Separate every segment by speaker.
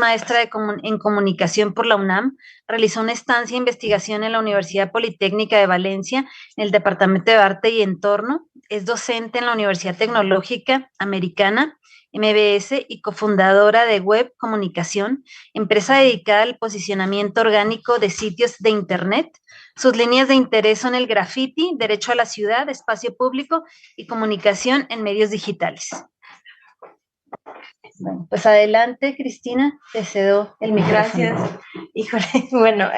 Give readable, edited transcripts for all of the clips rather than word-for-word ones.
Speaker 1: maestra en comunicación por la UNAM, realizó una estancia de investigación en la Universidad Politécnica de Valencia, en el Departamento de Arte y Entorno. Es docente en la Universidad Tecnológica Americana, MBS, y cofundadora de Web Comunicación, empresa dedicada al posicionamiento orgánico de sitios de Internet. Sus líneas de interés son el graffiti, derecho a la ciudad, espacio público y comunicación en medios digitales. Bueno, pues adelante, Cristina, te cedo el micrófono.
Speaker 2: Gracias. Híjole, bueno,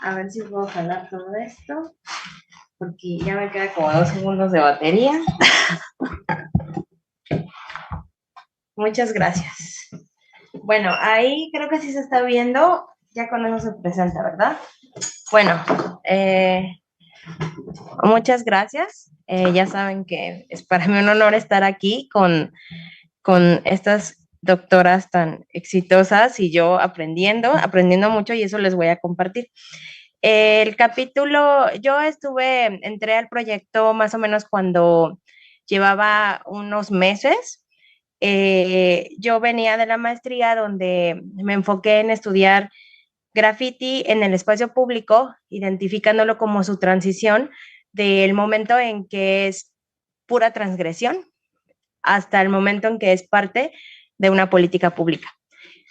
Speaker 2: a ver si puedo jalar todo esto, porque ya me queda como 2 segundos de batería. Muchas gracias. Bueno, ahí creo que sí se está viendo, ya con eso se presenta, ¿verdad? Bueno, muchas gracias. Ya saben que es para mí un honor estar aquí con estas doctoras tan exitosas y yo aprendiendo mucho, y eso les voy a compartir. El capítulo, entré al proyecto más o menos cuando llevaba unos meses. Yo venía de la maestría donde me enfoqué en estudiar graffiti en el espacio público, identificándolo como su transición del momento en que es pura transgresión hasta el momento en que es parte de una política pública,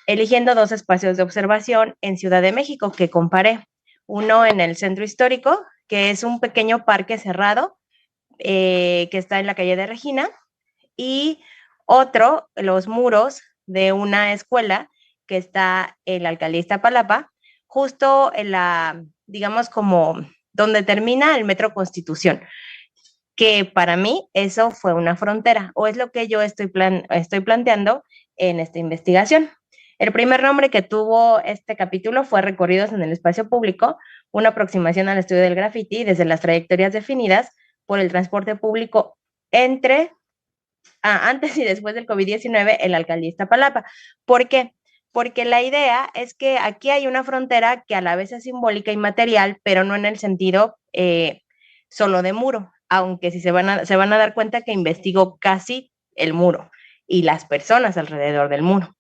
Speaker 2: eligiendo 2 espacios de observación en Ciudad de México que comparé. Uno en el centro histórico, que es un pequeño parque cerrado que está en la calle de Regina, y otro, los muros de una escuela que está en la alcaldía de Iztapalapa, justo en la, digamos, como donde termina el Metro Constitución, que para mí eso fue una frontera, o es lo que yo estoy planteando en esta investigación. El primer nombre que tuvo este capítulo fue Recorridos en el Espacio Público, una aproximación al estudio del graffiti desde las trayectorias definidas por el transporte público antes y después del COVID-19 en la alcaldía de Iztapalapa. ¿Por qué? Porque la idea es que aquí hay una frontera que a la vez es simbólica y material, pero no en el sentido solo de muro, aunque sí se van a dar cuenta que investigo casi el muro y las personas alrededor del muro.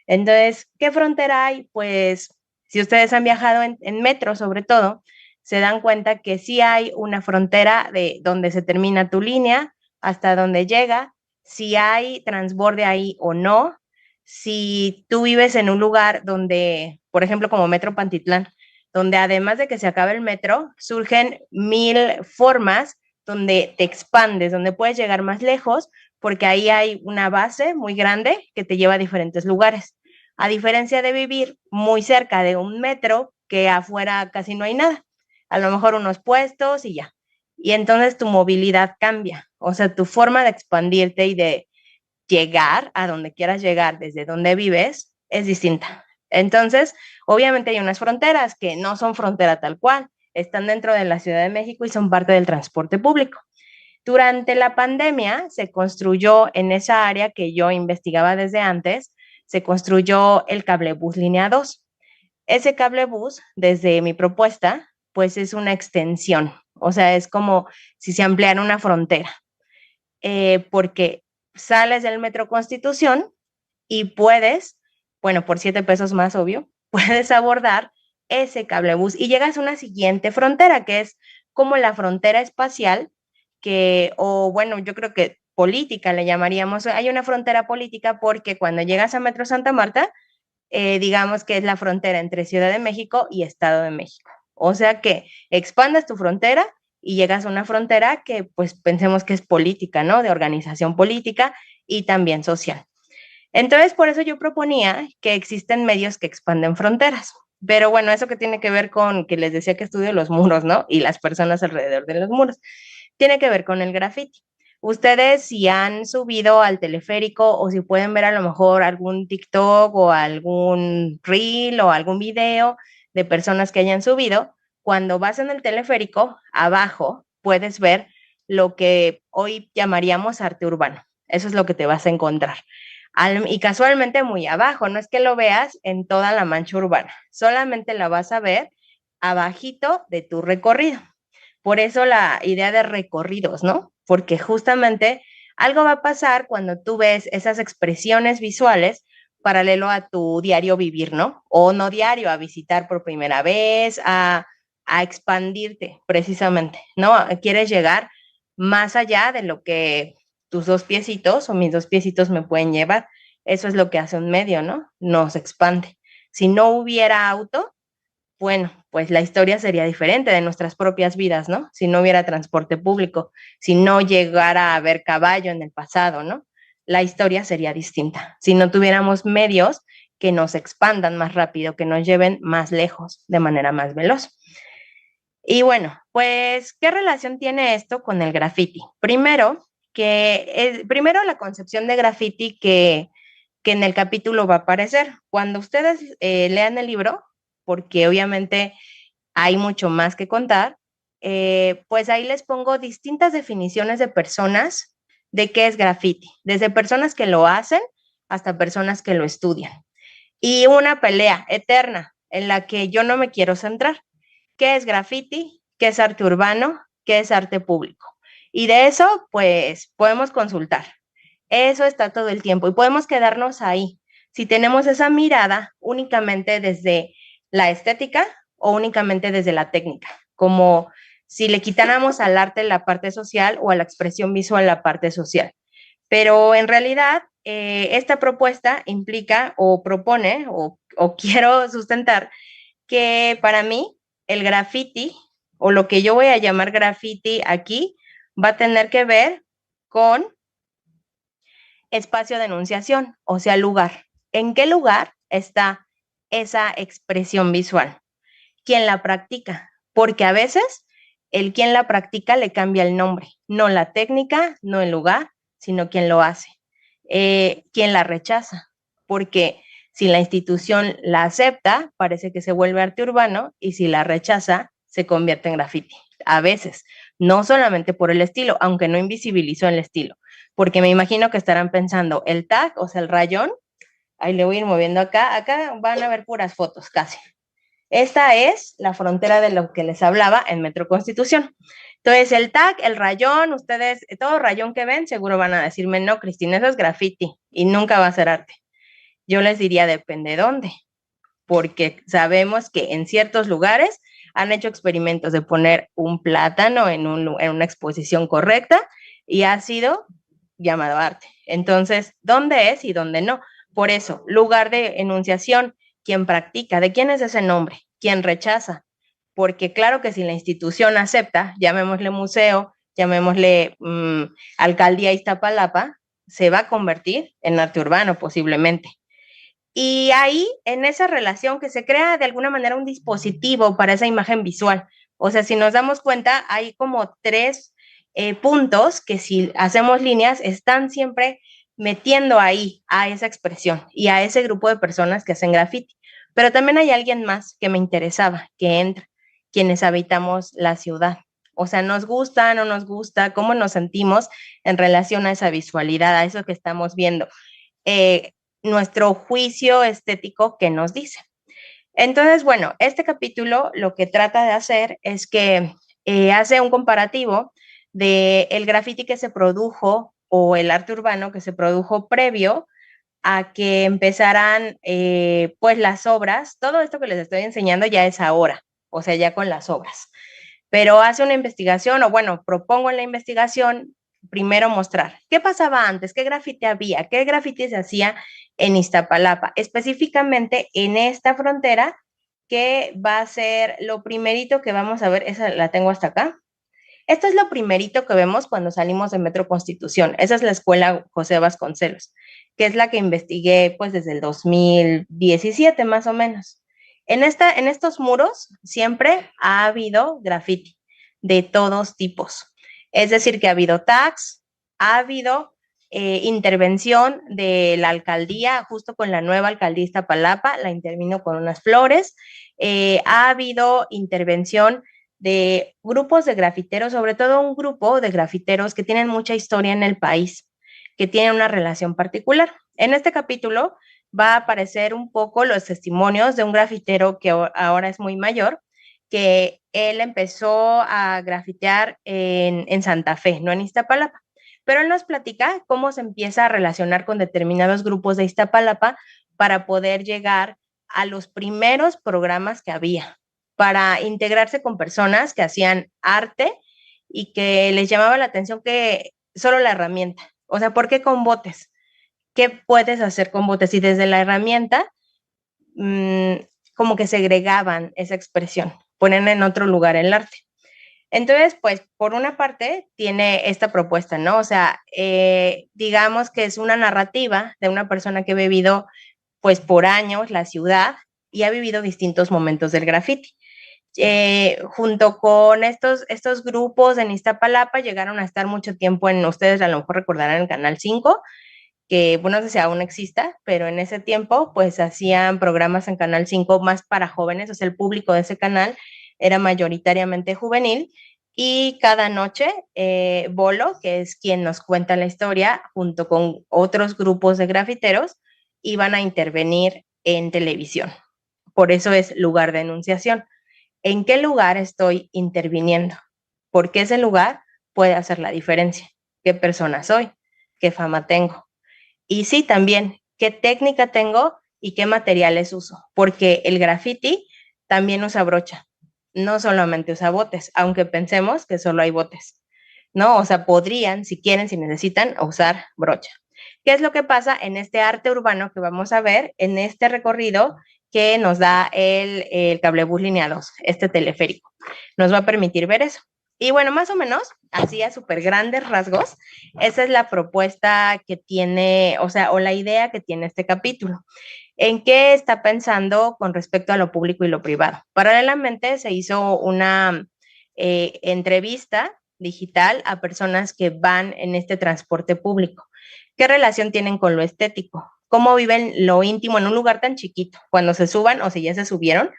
Speaker 2: Entonces, ¿qué frontera hay? Pues, si ustedes han viajado en metro, sobre todo, se dan cuenta que sí hay una frontera de donde se termina tu línea hasta donde llega, si hay transborde ahí o no, si tú vives en un lugar donde, por ejemplo, como Metro Pantitlán, donde además de que se acabe el metro, surgen 1000 formas donde te expandes, donde puedes llegar más lejos, porque ahí hay una base muy grande que te lleva a diferentes lugares. A diferencia de vivir muy cerca de un metro, que afuera casi no hay nada, a lo mejor unos puestos y ya. Y entonces tu movilidad cambia, o sea, tu forma de expandirte y de llegar a donde quieras llegar desde donde vives es distinta. Entonces, obviamente hay unas fronteras que no son frontera tal cual, están dentro de la Ciudad de México y son parte del transporte público. Durante la pandemia se construyó en esa área que yo investigaba desde antes, se construyó el cablebús línea 2. Ese cablebús, desde mi propuesta, pues es una extensión, o sea, es como si se ampliara una frontera, porque sales del Metro Constitución y puedes, bueno, por 7 pesos más, obvio, puedes abordar ese cablebús y llegas a una siguiente frontera, que es como la frontera espacial, o bueno, yo creo que política le llamaríamos. Hay una frontera política porque cuando llegas a Metro Santa Marta, digamos que es la frontera entre Ciudad de México y Estado de México. O sea que expandas tu frontera y llegas a una frontera que pues pensemos que es política, ¿no? De organización política y también social. Entonces, por eso yo proponía que existen medios que expanden fronteras. Pero bueno, eso que tiene que ver con que les decía que estudio los muros, ¿no? Y las personas alrededor de los muros. Tiene que ver con el graffiti. Ustedes si han subido al teleférico o si pueden ver a lo mejor algún TikTok o algún reel o algún video de personas que hayan subido, cuando vas en el teleférico, abajo puedes ver lo que hoy llamaríamos arte urbano. Eso es lo que te vas a encontrar. Y casualmente muy abajo, no es que lo veas en toda la mancha urbana, solamente la vas a ver abajito de tu recorrido. Por eso la idea de recorridos, ¿no? Porque justamente algo va a pasar cuando tú ves esas expresiones visuales, paralelo a tu diario vivir, ¿no? O no diario, a visitar por primera vez, a expandirte precisamente, ¿no? Quieres llegar más allá de lo que tus dos piecitos o mis dos piecitos me pueden llevar. Eso es lo que hace un medio, ¿no? Nos expande. Si no hubiera auto, bueno, pues la historia sería diferente de nuestras propias vidas, ¿no? Si no hubiera transporte público, si no llegara a haber caballo en el pasado, ¿no? La historia sería distinta. Si no tuviéramos medios que nos expandan más rápido, que nos lleven más lejos de manera más veloz. Y bueno, pues, ¿qué relación tiene esto con el graffiti? Primero, primero la concepción de graffiti que en el capítulo va a aparecer. Cuando ustedes lean el libro, porque obviamente hay mucho más que contar, pues ahí les pongo distintas definiciones de personas de qué es graffiti, desde personas que lo hacen hasta personas que lo estudian. Y una pelea eterna en la que yo no me quiero centrar. ¿Qué es graffiti? ¿Qué es arte urbano? ¿Qué es arte público? Y de eso, pues, podemos consultar. Eso está todo el tiempo y podemos quedarnos ahí. Si tenemos esa mirada únicamente desde la estética o únicamente desde la técnica, como si le quitáramos al arte la parte social o a la expresión visual la parte social. Pero en realidad, esta propuesta implica o propone o quiero sustentar que para mí el graffiti o lo que yo voy a llamar graffiti aquí va a tener que ver con espacio de enunciación, o sea, lugar. ¿En qué lugar está esa expresión visual? ¿Quién la practica? Porque a veces el quien la practica le cambia el nombre, no la técnica, no el lugar, sino quien lo hace. ¿Quién la rechaza? Porque si la institución la acepta, parece que se vuelve arte urbano, y si la rechaza, se convierte en graffiti. A veces, no solamente por el estilo, aunque no invisibilizó el estilo, porque me imagino que estarán pensando, el tag, o sea, el rayón, ahí le voy a ir moviendo acá van a ver puras fotos casi. Esta es la frontera de lo que les hablaba en Metro Constitución. Entonces, el tag, el rayón, ustedes, todo rayón que ven, seguro van a decirme, no, Cristina, eso es graffiti y nunca va a ser arte. Yo les diría, depende de dónde, porque sabemos que en ciertos lugares han hecho experimentos de poner un plátano en una exposición correcta y ha sido llamado arte. Entonces, ¿dónde es y dónde no? Por eso, lugar de enunciación, ¿quién practica? ¿De quién es ese nombre? ¿Quién rechaza? Porque claro que si la institución acepta, llamémosle museo, llamémosle alcaldía Iztapalapa, se va a convertir en arte urbano posiblemente. Y ahí, en esa relación que se crea de alguna manera un dispositivo para esa imagen visual. O sea, si nos damos cuenta, hay como tres puntos que si hacemos líneas están siempre metiendo ahí a esa expresión y a ese grupo de personas que hacen graffiti. Pero también hay alguien más que me interesaba, que entra, quienes habitamos la ciudad. O sea, nos gusta, no nos gusta, cómo nos sentimos en relación a esa visualidad, a eso que estamos viendo. Nuestro juicio estético que nos dice. Entonces, bueno, este capítulo lo que trata de hacer es que hace un comparativo de el graffiti que se produjo o el arte urbano que se produjo previo a que empezaran pues las obras. Todo esto que les estoy enseñando ya es ahora, o sea, ya con las obras. Pero hace una investigación, o bueno, propongo en la investigación primero mostrar qué pasaba antes, qué grafiti había, qué grafiti se hacía en Iztapalapa, específicamente en esta frontera que va a ser lo primerito que vamos a ver, esa la tengo hasta acá. Esto es lo primerito que vemos cuando salimos de Metro Constitución. Esa es la escuela José Vasconcelos, que es la que investigué pues desde el 2017 más o menos. En estos muros siempre ha habido graffiti de todos tipos. Es decir, que ha habido tags, ha habido intervención de la alcaldía, justo con la nueva alcaldía Iztapalapa, la intervino con unas flores. Ha habido intervención de grupos de grafiteros, sobre todo un grupo de grafiteros que tienen mucha historia en el país, que tienen una relación particular. En este capítulo va a aparecer un poco los testimonios de un grafitero que ahora es muy mayor, que él empezó a grafitear en Santa Fe, no en Iztapalapa. Pero él nos platica cómo se empieza a relacionar con determinados grupos de Iztapalapa para poder llegar a los primeros programas que había, para integrarse con personas que hacían arte y que les llamaba la atención que solo la herramienta. O sea, ¿por qué con botes? ¿Qué puedes hacer con botes? Y desde la herramienta, como que segregaban esa expresión, ponen en otro lugar el arte. Entonces, pues, por una parte, tiene esta propuesta, ¿no? O sea, digamos que es una narrativa de una persona que ha vivido, pues, por años la ciudad y ha vivido distintos momentos del graffiti. Junto con estos grupos en Iztapalapa, llegaron a estar mucho tiempo ustedes a lo mejor recordarán el Canal 5, que, bueno, no sé si aún exista, pero en ese tiempo, pues, hacían programas en Canal 5 más para jóvenes, o sea, el público de ese canal era mayoritariamente juvenil, y cada noche Bolo, que es quien nos cuenta la historia, junto con otros grupos de grafiteros, iban a intervenir en televisión. Por eso es lugar de enunciación. ¿En qué lugar estoy interviniendo? Porque ese lugar puede hacer la diferencia. ¿Qué persona soy? ¿Qué fama tengo? Y sí, también, ¿qué técnica tengo y qué materiales uso? Porque el graffiti también usa brocha, no solamente usa botes, aunque pensemos que solo hay botes, ¿no? O sea, podrían, si quieren, si necesitan, usar brocha. ¿Qué es lo que pasa en este arte urbano que vamos a ver en este recorrido que nos da el cablebús línea 2, este teleférico? Nos va a permitir ver eso. Y bueno, más o menos, así a súper grandes rasgos, esa es la propuesta que tiene, o sea, o la idea que tiene este capítulo. ¿En qué está pensando con respecto a lo público y lo privado? Paralelamente se hizo una entrevista digital a personas que van en este transporte público. ¿Qué relación tienen con lo estético? ¿Cómo viven lo íntimo en un lugar tan chiquito? Cuando se suban o si ya se subieron,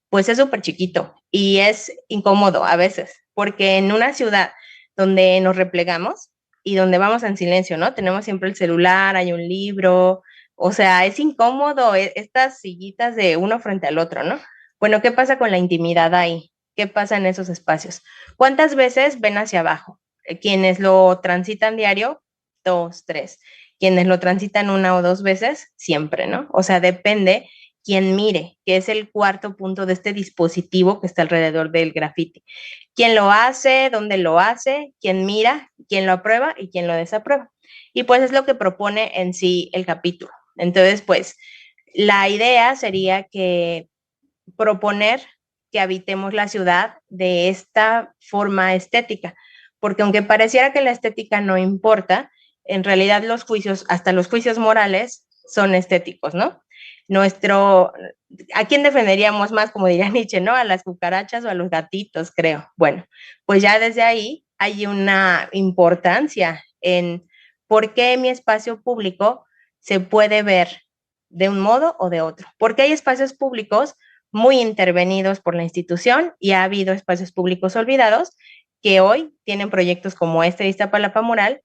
Speaker 2: pues es súper chiquito y es incómodo a veces, porque en una ciudad donde nos replegamos y donde vamos en silencio, ¿no? Tenemos siempre el celular, hay un libro, o sea, es incómodo estas sillitas de uno frente al otro, ¿no? Bueno, ¿qué pasa con la intimidad ahí? ¿Qué pasa en esos espacios? ¿Cuántas veces ven hacia abajo? Quienes lo transitan diario, 2, 3. Quienes lo transitan una o dos veces, siempre, ¿no? O sea, depende quien mire, que es el cuarto punto de este dispositivo que está alrededor del graffiti. ¿Quién lo hace? ¿Dónde lo hace? ¿Quién mira? ¿Quién lo aprueba? ¿Y quién lo desaprueba? Y pues es lo que propone en sí el capítulo. Entonces, pues, la idea sería que proponer que habitemos la ciudad de esta forma estética, porque aunque pareciera que la estética no importa, en realidad los juicios, hasta los juicios morales, son estéticos, ¿no? ¿A quién defenderíamos más, como diría Nietzsche, ¿no? A las cucarachas o a los gatitos, creo. Bueno, pues ya desde ahí hay una importancia en por qué mi espacio público se puede ver de un modo o de otro. Porque hay espacios públicos muy intervenidos por la institución y ha habido espacios públicos olvidados que hoy tienen proyectos como este de Iztapalapa Mural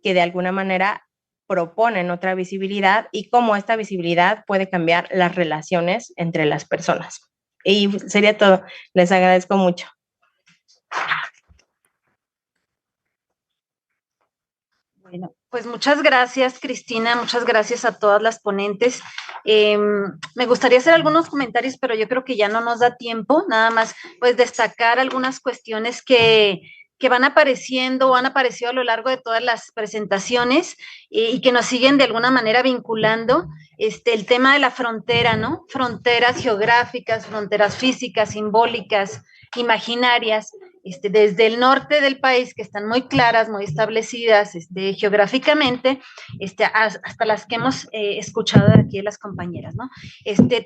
Speaker 2: que de alguna manera proponen otra visibilidad y cómo esta visibilidad puede cambiar las relaciones entre las personas. Y sería todo. Les agradezco mucho.
Speaker 1: Bueno, pues muchas gracias, Cristina, muchas gracias a todas las ponentes. Me gustaría hacer algunos comentarios, pero yo creo que ya no nos da tiempo, nada más pues destacar algunas cuestiones que van apareciendo o han aparecido a lo largo de todas las presentaciones y que nos siguen de alguna manera vinculando el tema de la frontera, ¿no? Fronteras geográficas, fronteras físicas, simbólicas, imaginarias, desde el norte del país, que están muy claras, muy establecidas geográficamente, hasta las que hemos escuchado de aquí de las compañeras, ¿no?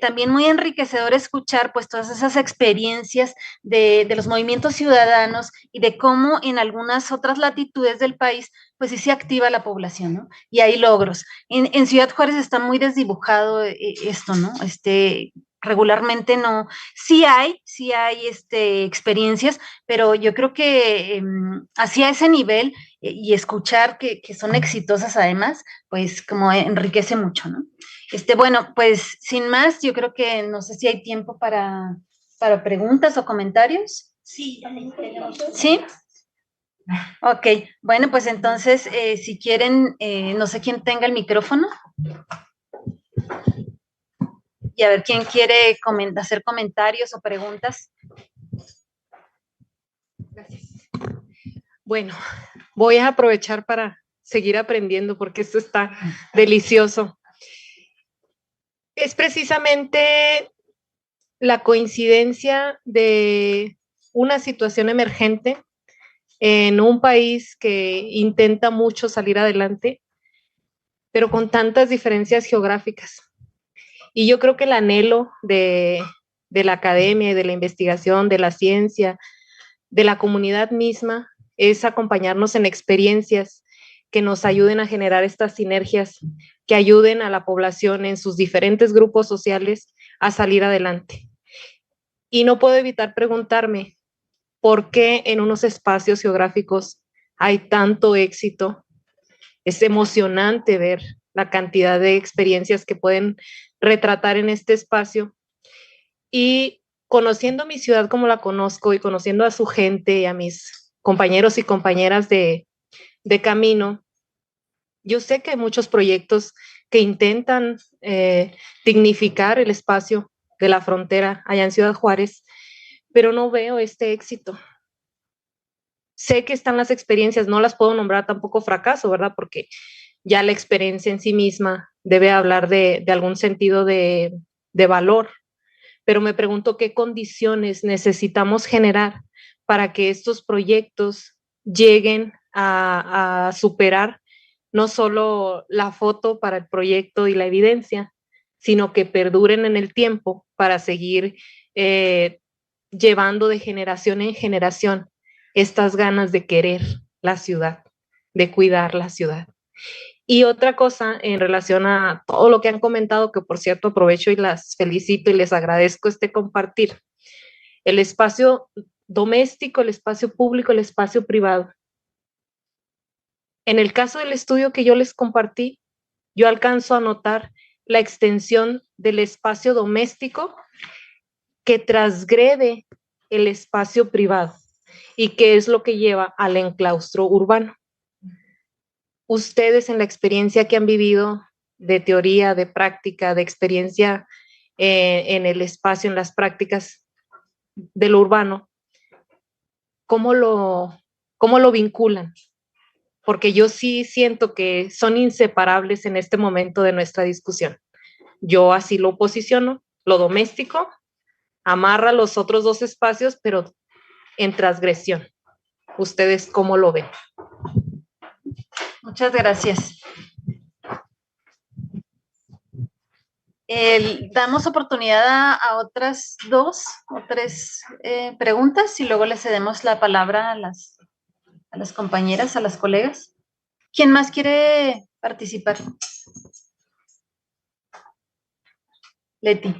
Speaker 1: También muy enriquecedor escuchar pues todas esas experiencias de los movimientos ciudadanos y de cómo en algunas otras latitudes del país pues sí se activa la población, ¿no? Y hay logros. En Ciudad Juárez está muy desdibujado esto, ¿no? Regularmente no, sí hay experiencias, pero yo creo que así a ese nivel y escuchar que son exitosas además, pues como enriquece mucho, ¿no? Bueno, pues sin más, yo creo que no sé si hay tiempo para preguntas o comentarios.
Speaker 3: Sí, tenemos.
Speaker 1: ¿Sí? Ok, bueno, pues entonces, si quieren, no sé quién tenga el micrófono. y a ver quién quiere hacer comentarios o preguntas.
Speaker 3: Gracias. Bueno, voy a aprovechar para seguir aprendiendo porque esto está delicioso. Es precisamente la coincidencia de una situación emergente en un país que intenta mucho salir adelante, pero con tantas diferencias geográficas. Y yo creo que el anhelo de la academia, de la investigación, de la ciencia, de la comunidad misma, es acompañarnos en experiencias que nos ayuden a generar estas sinergias, que ayuden a la población en sus diferentes grupos sociales a salir adelante. Y no puedo evitar preguntarme, ¿por qué en unos espacios geográficos hay tanto éxito? Es emocionante ver la cantidad de experiencias que pueden retratar en este espacio. Y conociendo mi ciudad como la conozco y conociendo a su gente, a mis compañeros y compañeras de camino, yo sé que hay muchos proyectos que intentan dignificar el espacio de la frontera allá en Ciudad Juárez, pero no veo este éxito. Sé que están las experiencias, no las puedo nombrar tampoco fracaso, ¿verdad? Porque ya la experiencia en sí misma debe hablar de algún sentido de valor, pero me pregunto qué condiciones necesitamos generar para que estos proyectos lleguen a superar no solo la foto para el proyecto y la evidencia, sino que perduren en el tiempo para seguir llevando de generación en generación estas ganas de querer la ciudad, de cuidar la ciudad. Y otra cosa en relación a todo lo que han comentado, que por cierto aprovecho y las felicito y les agradezco este compartir, el espacio doméstico, el espacio público, el espacio privado. En el caso del estudio que yo les compartí, yo alcanzo a notar la extensión del espacio doméstico que transgrede el espacio privado y que es lo que lleva al enclaustro urbano. Ustedes en la experiencia que han vivido de teoría, de práctica, de experiencia en el espacio, en las prácticas de lo urbano, ¿cómo lo vinculan? Porque yo sí siento que son inseparables en este momento de nuestra discusión. Yo así lo posiciono, lo doméstico, amarra los otros dos espacios, pero en transgresión. ¿Ustedes cómo lo ven?
Speaker 1: Muchas gracias. Damos oportunidad a otras dos o tres preguntas y luego le cedemos la palabra a las compañeras, a las colegas. ¿Quién más quiere participar? Leti.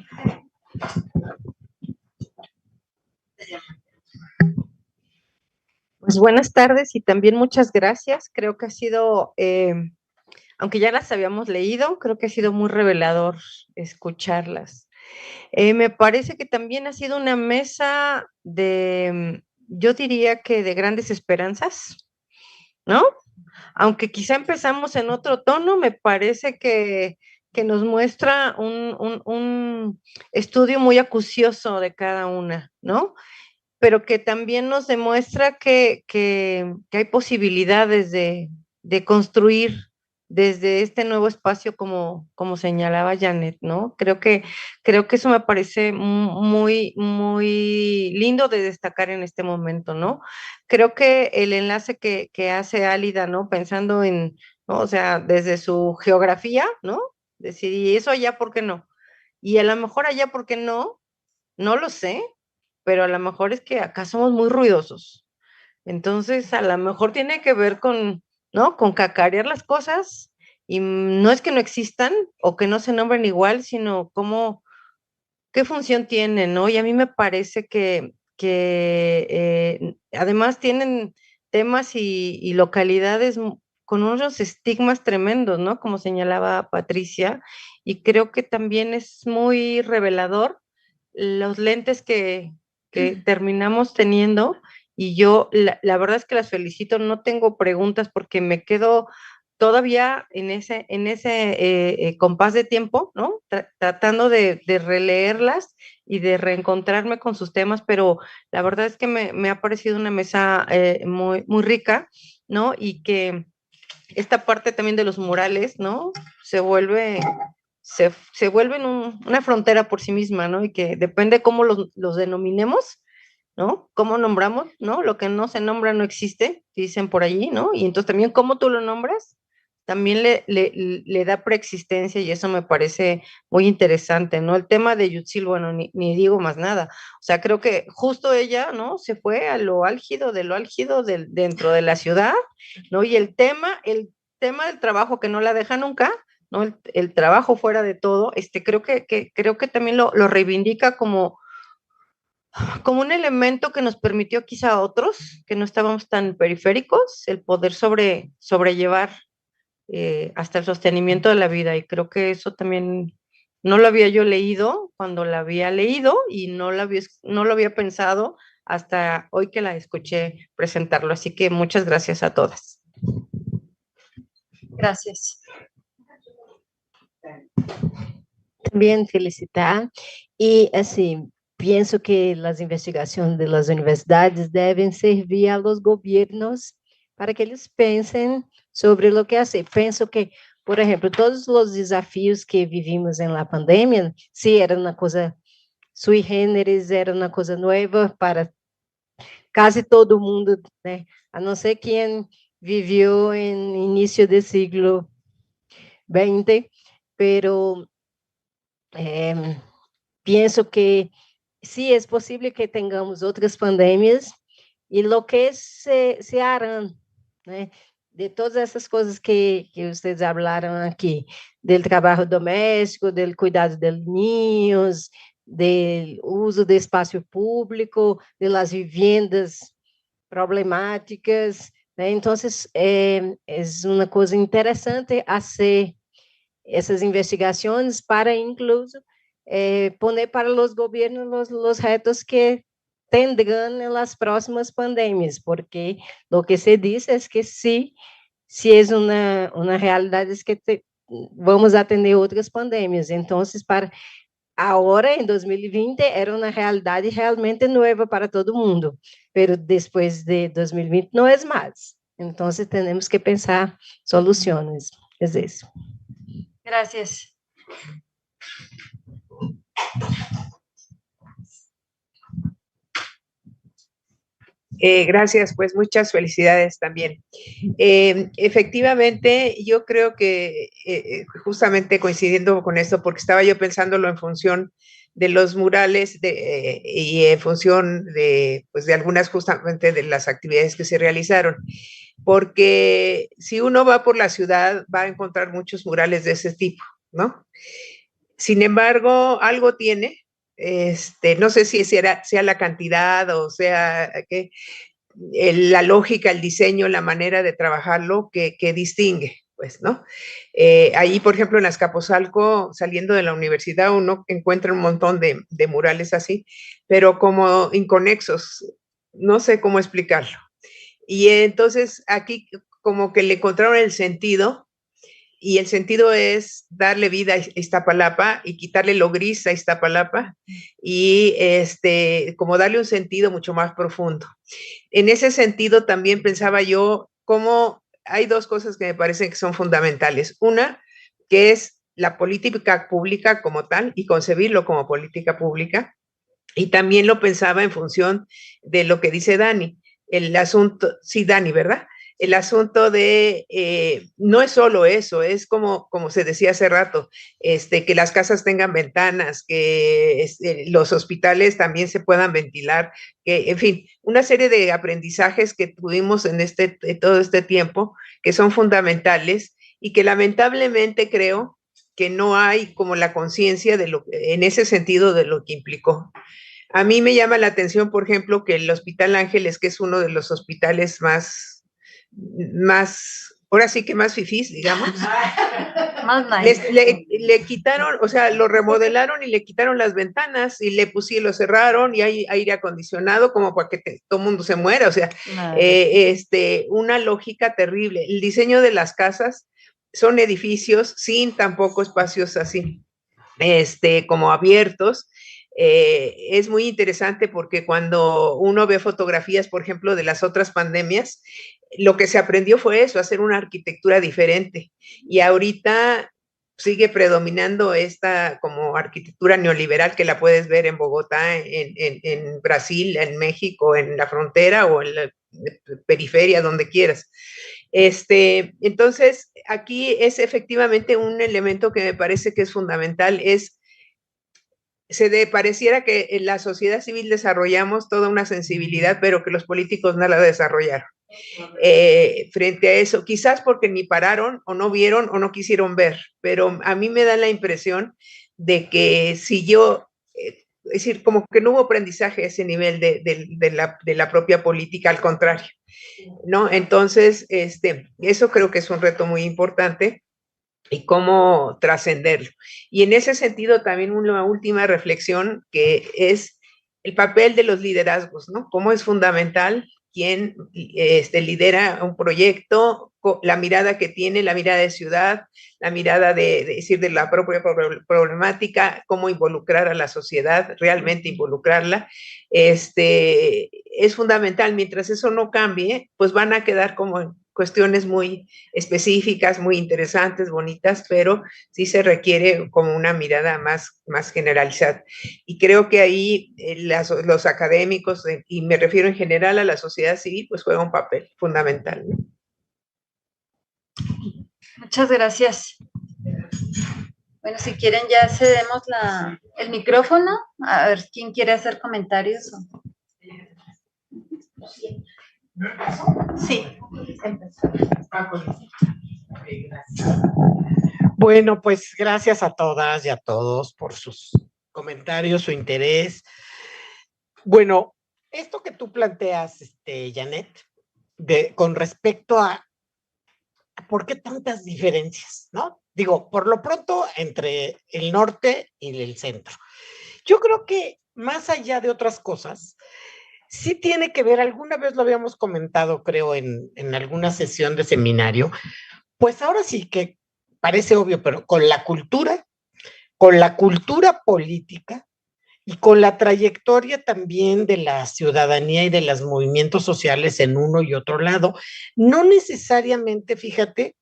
Speaker 4: Pues buenas tardes y también muchas gracias. Creo que ha sido, aunque ya las habíamos leído, creo que ha sido muy revelador escucharlas. Me parece que también ha sido una mesa yo diría que de grandes esperanzas, ¿no? Aunque quizá empezamos en otro tono, me parece que nos muestra un estudio muy acucioso de cada una, ¿no? Pero que también nos demuestra que hay posibilidades de construir desde este nuevo espacio como señalaba Janet, ¿no? Creo que eso me parece muy, muy lindo de destacar en este momento, ¿no? Creo que el enlace que hace Álida, ¿no? Pensando en, ¿no? O sea, desde su geografía, ¿no? Decir, ¿y eso allá por qué no? Y a lo mejor allá por qué no, no lo sé, pero a lo mejor es que acá somos muy ruidosos. Entonces, a lo mejor tiene que ver con, ¿no? Con cacarear las cosas y no es que no existan o que no se nombren igual, sino qué función tienen, ¿no? Y a mí me parece que además tienen temas y localidades con unos estigmas tremendos, ¿no? Como señalaba Patricia, y creo que también es muy revelador los lentes que terminamos teniendo y yo la verdad es que las felicito, no tengo preguntas porque me quedo todavía en ese compás de tiempo, ¿no? Tratando de releerlas y de reencontrarme con sus temas, pero la verdad es que me ha parecido una mesa muy, muy rica, ¿no? Y que esta parte también de los murales, ¿no? Se vuelven una frontera por sí misma, ¿no? Y que depende cómo los denominemos, ¿no? ¿Cómo nombramos, ¿no? Lo que no se nombra no existe, dicen por allí, ¿no? Y entonces también cómo tú lo nombras, también le da preexistencia y eso me parece muy interesante, ¿no? El tema de Yutzil, bueno, ni digo más nada. O sea, creo que justo ella, ¿no? Se fue a lo álgido de lo álgido dentro de la ciudad, ¿no? Y el tema del trabajo que no la deja nunca, ¿no? El trabajo fuera de todo, creo que también lo reivindica como un elemento que nos permitió quizá a otros, que no estábamos tan periféricos, el poder sobrellevar hasta el sostenimiento de la vida. Y creo que eso también no lo había yo leído cuando la había leído y no lo había pensado hasta hoy que la escuché presentarlo. Así que muchas gracias a todas.
Speaker 1: Gracias.
Speaker 5: También felicitar y, assim, penso que as investigações das universidades devem servir aos governos para que eles pensem sobre o que fazer. Penso que, por exemplo, todos os desafios que vivimos na pandemia, se era uma coisa sui generis, era uma coisa nova para quase todo mundo, né? A não ser quem viveu em início do século XX, pero pienso que sí es posible que tengamos otras pandemias y lo que se harán, ¿no? De todas essas coisas que vocês hablaram aqui, do trabalho doméstico, do cuidado de ninhos, do uso do espaço público, de las viviendas problemáticas, né? Então, é uma coisa interessante a ser essas investigações para incluso poner para os governos os retos que tendrán en las próximas pandemias, porque lo que se dice es que sí es una realidad, es que vamos a atender outras pandemias. Entonces, para agora, em 2020, era uma realidade realmente nova para todo mundo, mas depois de 2020 não é mais. Então, temos que pensar soluções. É isso.
Speaker 1: Gracias.
Speaker 6: Gracias, pues muchas felicidades también. Efectivamente, yo creo que justamente coincidiendo con esto, porque estaba yo pensándolo en función de los murales y en función pues de algunas justamente de las actividades que se realizaron, porque si uno va por la ciudad va a encontrar muchos murales de ese tipo, ¿no? Sin embargo, algo tiene, no sé si sea la cantidad o sea que la lógica, el diseño, la manera de trabajarlo que distingue, pues, ¿no? Ahí, por ejemplo, en Azcapotzalco, saliendo de la universidad, uno encuentra un montón de murales así, pero como inconexos, no sé cómo explicarlo. Y entonces aquí como que le encontraron el sentido, y el sentido es darle vida a Iztapalapa y quitarle lo gris a Iztapalapa y como darle un sentido mucho más profundo. En ese sentido también pensaba yo cómo hay dos cosas que me parecen que son fundamentales. Una, que es la política pública como tal y concebirlo como política pública. Y también lo pensaba en función de lo que dice Dani, el asunto, sí, Dani, ¿verdad? El asunto de, no es solo eso, es como se decía hace rato, que las casas tengan ventanas, que los hospitales también se puedan ventilar, que, en fin, una serie de aprendizajes que tuvimos en todo este tiempo, que son fundamentales y que lamentablemente creo que no hay como la conciencia en ese sentido de lo que implicó. A mí me llama la atención, por ejemplo, que el Hospital Ángeles, que es uno de los hospitales más ahora sí que más fifís, digamos.
Speaker 1: Más nice.
Speaker 6: Le quitaron, o sea, lo remodelaron y le quitaron las ventanas y lo cerraron y hay aire acondicionado como para que todo el mundo se muera, o sea, una lógica terrible. El diseño de las casas son edificios sin tampoco espacios así, como abiertos. Es muy interesante porque cuando uno ve fotografías, por ejemplo, de las otras pandemias, lo que se aprendió fue eso, hacer una arquitectura diferente. Y ahorita sigue predominando esta como arquitectura neoliberal que la puedes ver en Bogotá, en Brasil, en México, en la frontera o en la periferia, donde quieras. Entonces, aquí es efectivamente un elemento que me parece que es fundamental, pareciera que en la sociedad civil desarrollamos toda una sensibilidad, pero que los políticos no la desarrollaron. Frente a eso, quizás porque ni pararon o no vieron o no quisieron ver, pero a mí me da la impresión de que si yo, es decir, como que no hubo aprendizaje a ese nivel de la propia política, al contrario, ¿no? Entonces, eso creo que es un reto muy importante y cómo trascenderlo. Y en ese sentido también una última reflexión que es el papel de los liderazgos, ¿no? Cómo es fundamental quien lidera un proyecto, la mirada que tiene, la mirada de ciudad, la mirada de la propia problemática, cómo involucrar a la sociedad, realmente involucrarla, es fundamental. Mientras eso no cambie, pues van a quedar como cuestiones muy específicas, muy interesantes, bonitas, pero sí se requiere como una mirada más generalizada. Y creo que ahí los académicos, y me refiero en general a la sociedad civil, pues juega un papel fundamental, ¿no?
Speaker 1: Muchas gracias. Bueno, si quieren ya cedemos el micrófono. A ver, ¿quién quiere hacer comentarios?
Speaker 7: Sí. Bueno, pues gracias a todas y a todos por sus comentarios, su interés. Bueno, esto que tú planteas, Janet, con respecto a por qué tantas diferencias, ¿no? Digo, por lo pronto, entre el norte y el centro. Yo creo que más allá de otras cosas, sí tiene que ver, alguna vez lo habíamos comentado, creo, en alguna sesión de seminario, pues ahora sí que parece obvio, pero con la cultura política y con la trayectoria también de la ciudadanía y de los movimientos sociales en uno y otro lado. No necesariamente, fíjate,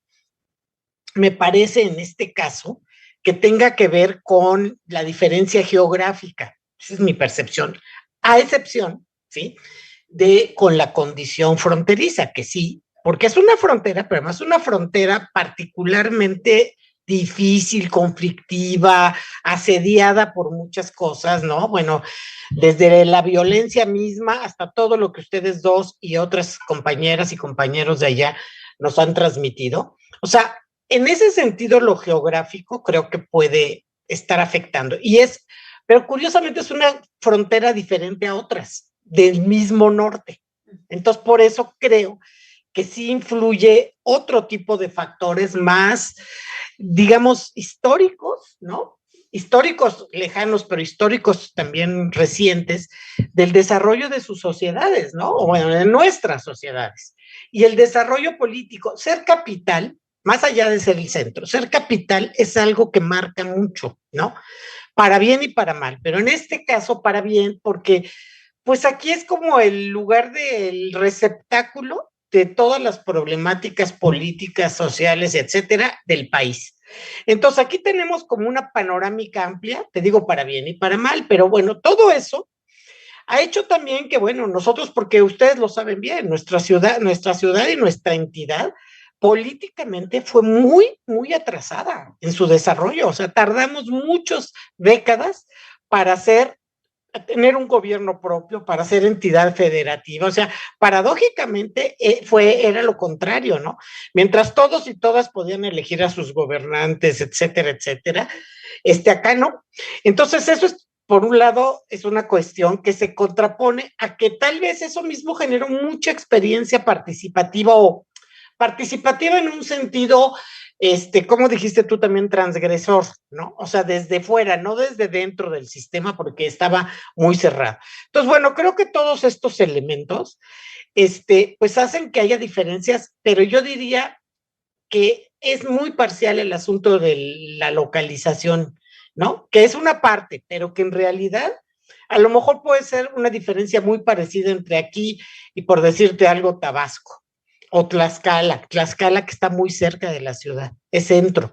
Speaker 7: me parece en este caso que tenga que ver con la diferencia geográfica. Esa es mi percepción, a excepción, ¿sí?, con la condición fronteriza, que sí, porque es una frontera, pero además una frontera particularmente difícil, conflictiva, asediada por muchas cosas, ¿no? Bueno, desde la violencia misma hasta todo lo que ustedes dos y otras compañeras y compañeros de allá nos han transmitido. O sea, en ese sentido, lo geográfico creo que puede estar afectando. Pero curiosamente es una frontera diferente a otras del mismo norte. Entonces, por eso creo que sí influye otro tipo de factores más, digamos, históricos, ¿no? Históricos lejanos, pero históricos también recientes, del desarrollo de sus sociedades, ¿no? O bueno, de nuestras sociedades. Y el desarrollo político, ser capital, más allá de ser el centro, ser capital es algo que marca mucho, ¿no? Para bien y para mal, pero en este caso para bien, porque pues aquí es como el lugar del receptáculo de todas las problemáticas políticas, sociales, etcétera, del país. Entonces aquí tenemos como una panorámica amplia, te digo para bien y para mal, pero bueno, todo eso ha hecho también que, bueno, nosotros, porque ustedes lo saben bien, nuestra ciudad y nuestra entidad políticamente fue muy, muy atrasada en su desarrollo. O sea, tardamos muchas décadas para tener un gobierno propio, para ser entidad federativa. O sea, paradójicamente era lo contrario, ¿no? Mientras todos y todas podían elegir a sus gobernantes, etcétera, etcétera, acá no. Entonces, eso es, por un lado, es una cuestión que se contrapone a que tal vez eso mismo generó mucha experiencia participativa o participativa en un sentido, como dijiste tú también, transgresor, ¿no? O sea, desde fuera, no desde dentro del sistema, porque estaba muy cerrado. Entonces, bueno, creo que todos estos elementos, pues hacen que haya diferencias, pero yo diría que es muy parcial el asunto de la localización, ¿no? Que es una parte, pero que en realidad a lo mejor puede ser una diferencia muy parecida entre aquí y, por decirte algo, Tabasco o Tlaxcala que está muy cerca de la ciudad, es centro.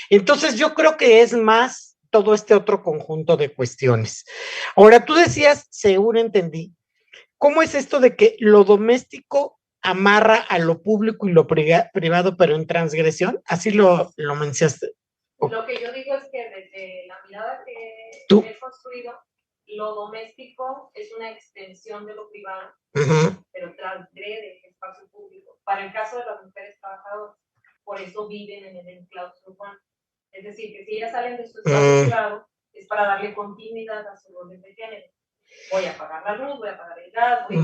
Speaker 7: Entonces yo creo que es más todo este otro conjunto de cuestiones. Ahora, tú decías, según entendí, ¿cómo es esto de que lo doméstico amarra a lo público y lo privado, pero en transgresión? Así lo mencionaste.
Speaker 3: Lo que yo digo es que desde la mirada que he construido, lo doméstico es una extensión de lo privado, pero transgrede el espacio público. Para el caso de las mujeres trabajadoras, por eso viven en el enclausto urbano. Es decir, que si ellas salen de su espacio privado, es para darle continuidad a su rol de género. Voy a pagar la luz, voy a pagar el gas, voy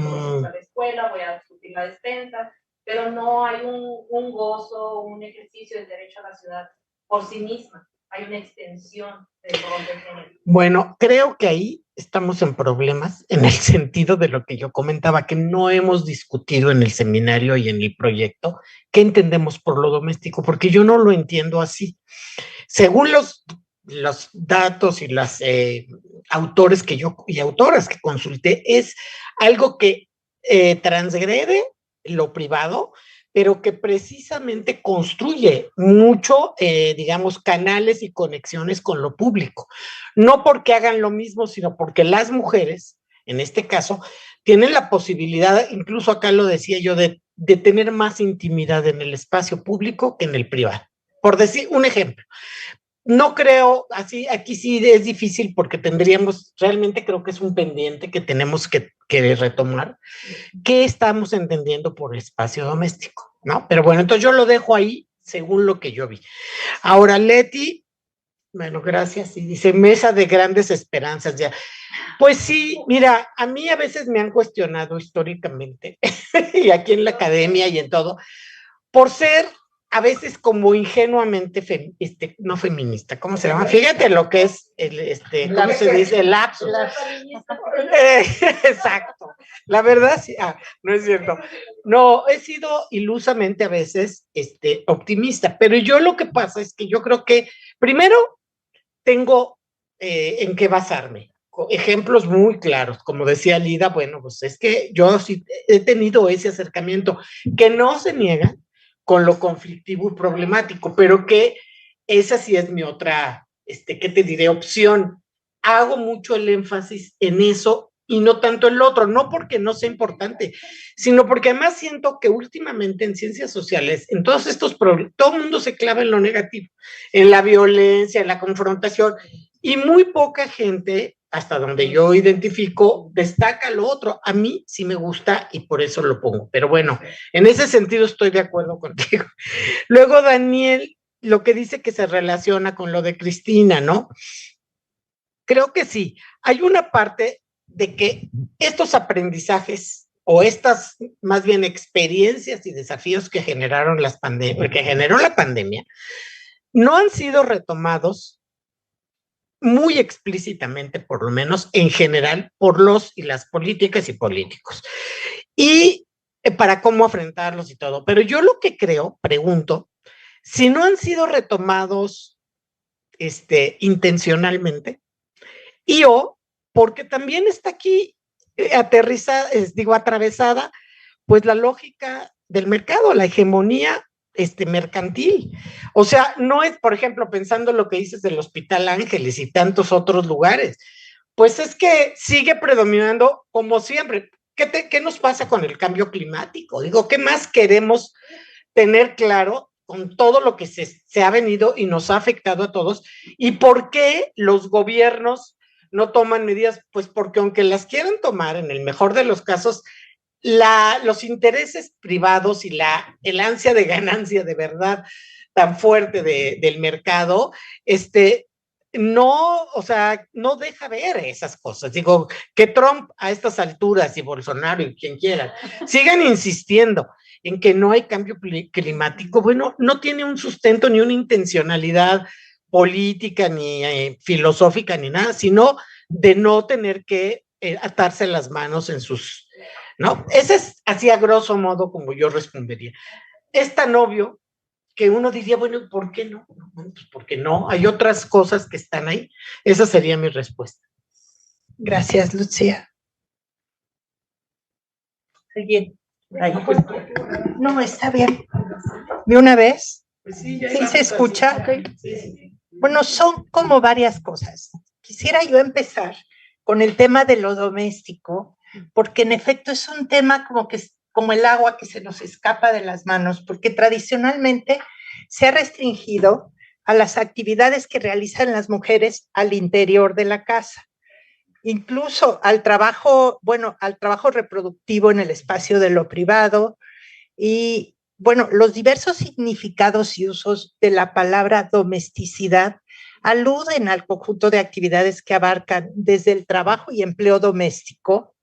Speaker 3: a la escuela, voy a discutir la despensa, pero no hay un gozo, un ejercicio del derecho a la ciudad por sí misma. Hay una extensión del rol de género.
Speaker 7: Bueno, creo que ahí estamos en problemas en el sentido de lo que yo comentaba, que no hemos discutido en el seminario y en el proyecto qué entendemos por lo doméstico, porque yo no lo entiendo así. Según los datos y las autores y autoras que consulté, es algo que transgrede lo privado, pero que precisamente construye mucho, digamos, canales y conexiones con lo público. No porque hagan lo mismo, sino porque las mujeres, en este caso, tienen la posibilidad, incluso acá lo decía yo, de tener más intimidad en el espacio público que en el privado. Por decir un ejemplo, no creo, aquí sí es difícil porque realmente creo que es un pendiente que tenemos que retomar. ¿Qué estamos entendiendo por espacio doméstico? ¿No? Pero bueno, entonces yo lo dejo ahí según lo que yo vi. Ahora, Leti, bueno, gracias, y dice, mesa de grandes esperanzas ya. Pues sí, mira, a mí a veces me han cuestionado históricamente, y aquí en la academia y en todo, por ser a veces como ingenuamente, no feminista, ¿cómo se llama? Fíjate lo que es, ¿cómo se dice? El lapsus. Exacto. La verdad, sí, no es cierto. No, he sido ilusamente a veces optimista, pero yo lo que pasa es que yo creo que, primero, tengo en qué basarme. Ejemplos muy claros, como decía Lida, bueno, pues es que yo sí he tenido ese acercamiento que no se niega con lo conflictivo y problemático, pero que esa sí es mi otra, ¿qué te diré? Opción. Hago mucho el énfasis en eso y no tanto en lo otro, no porque no sea importante, sino porque además siento que últimamente en ciencias sociales, en todos estos problemas, todo el mundo se clava en lo negativo, en la violencia, en la confrontación, y muy poca gente, hasta donde yo identifico, destaca lo otro. A mí sí me gusta y por eso lo pongo. Pero bueno, en ese sentido estoy de acuerdo contigo. Luego Daniel, lo que dice que se relaciona con lo de Cristina, ¿no? Creo que sí. Hay una parte de que estos aprendizajes o estas más bien experiencias y desafíos que generaron que generó la pandemia, no han sido retomados muy explícitamente, por lo menos en general, por los y las políticas y políticos. Y para cómo afrontarlos y todo. Pero yo lo que creo, pregunto, si no han sido retomados intencionalmente, porque también está aquí atravesada, pues la lógica del mercado, la hegemonía mercantil. O sea, no es, por ejemplo, pensando lo que dices del Hospital Ángeles y tantos otros lugares, pues es que sigue predominando como siempre. ¿Qué nos pasa con el cambio climático? Digo, ¿qué más queremos tener claro con todo lo que se ha venido y nos ha afectado a todos? ¿Y por qué los gobiernos no toman medidas? Pues porque aunque las quieran tomar, en el mejor de los casos, los intereses privados y el ansia de ganancia de verdad tan fuerte del mercado, no, o sea, no deja ver esas cosas. Digo, que Trump a estas alturas y Bolsonaro y quien quiera sigan insistiendo en que no hay cambio climático, bueno, no tiene un sustento ni una intencionalidad política ni filosófica ni nada, sino de no tener que atarse las manos en sus, ¿no? Ese es así a grosso modo como yo respondería. Es tan obvio que uno diría, bueno, ¿por qué no? Bueno, pues porque no, hay otras cosas que están ahí. Esa sería mi respuesta.
Speaker 8: Gracias, Lucía. ¿Alguien? No, está bien. ¿De una vez?
Speaker 7: Pues sí, ya
Speaker 8: ¿Sí se escucha?
Speaker 7: Okay. Sí.
Speaker 8: Bueno, son como varias cosas. Quisiera yo empezar con el tema de lo doméstico, porque en efecto es un tema como el agua que se nos escapa de las manos, porque tradicionalmente se ha restringido a las actividades que realizan las mujeres al interior de la casa, incluso al trabajo reproductivo en el espacio de lo privado y, bueno, los diversos significados y usos de la palabra domesticidad aluden al conjunto de actividades que abarcan desde el trabajo y empleo doméstico,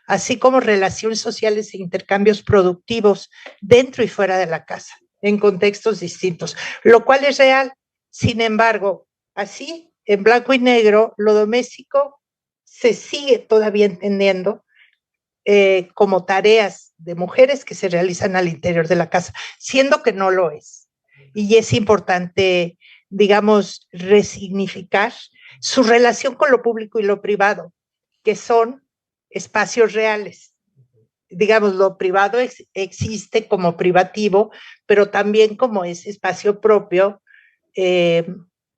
Speaker 8: así como relaciones sociales e intercambios productivos dentro y fuera de la casa, en contextos distintos, lo cual es real. Sin embargo, así, en blanco y negro, lo doméstico se sigue todavía entendiendo como tareas de mujeres que se realizan al interior de la casa, siendo que no lo es. Y es importante, digamos, resignificar su relación con lo público y lo privado, que son espacios reales. Digamos, lo privado existe como privativo, pero también como ese espacio propio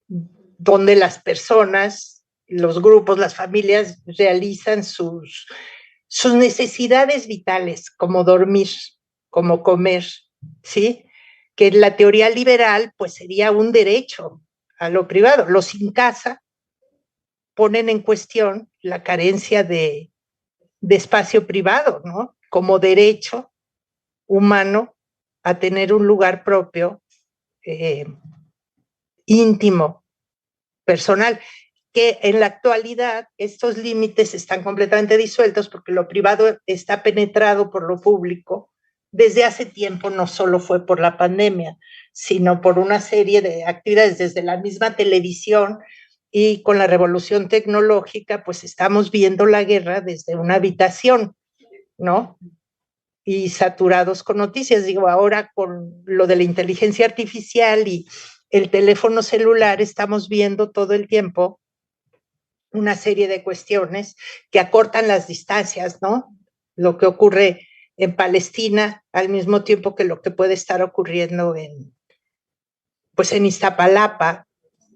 Speaker 8: donde las personas, los grupos, las familias realizan sus necesidades vitales, como dormir, como comer, ¿sí? Que en la teoría liberal, pues sería un derecho a lo privado. Los sin casa ponen en cuestión la carencia de espacio privado, ¿no? Como derecho humano a tener un lugar propio, íntimo, personal, que en la actualidad estos límites están completamente disueltos porque lo privado está penetrado por lo público desde hace tiempo, no solo fue por la pandemia, sino por una serie de actividades desde la misma televisión y con la revolución tecnológica, pues estamos viendo la guerra desde una habitación, ¿no? Y saturados con noticias. Digo, ahora con lo de la inteligencia artificial y el teléfono celular estamos viendo todo el tiempo una serie de cuestiones que acortan las distancias, ¿no? Lo que ocurre en Palestina al mismo tiempo que lo que puede estar ocurriendo pues en Iztapalapa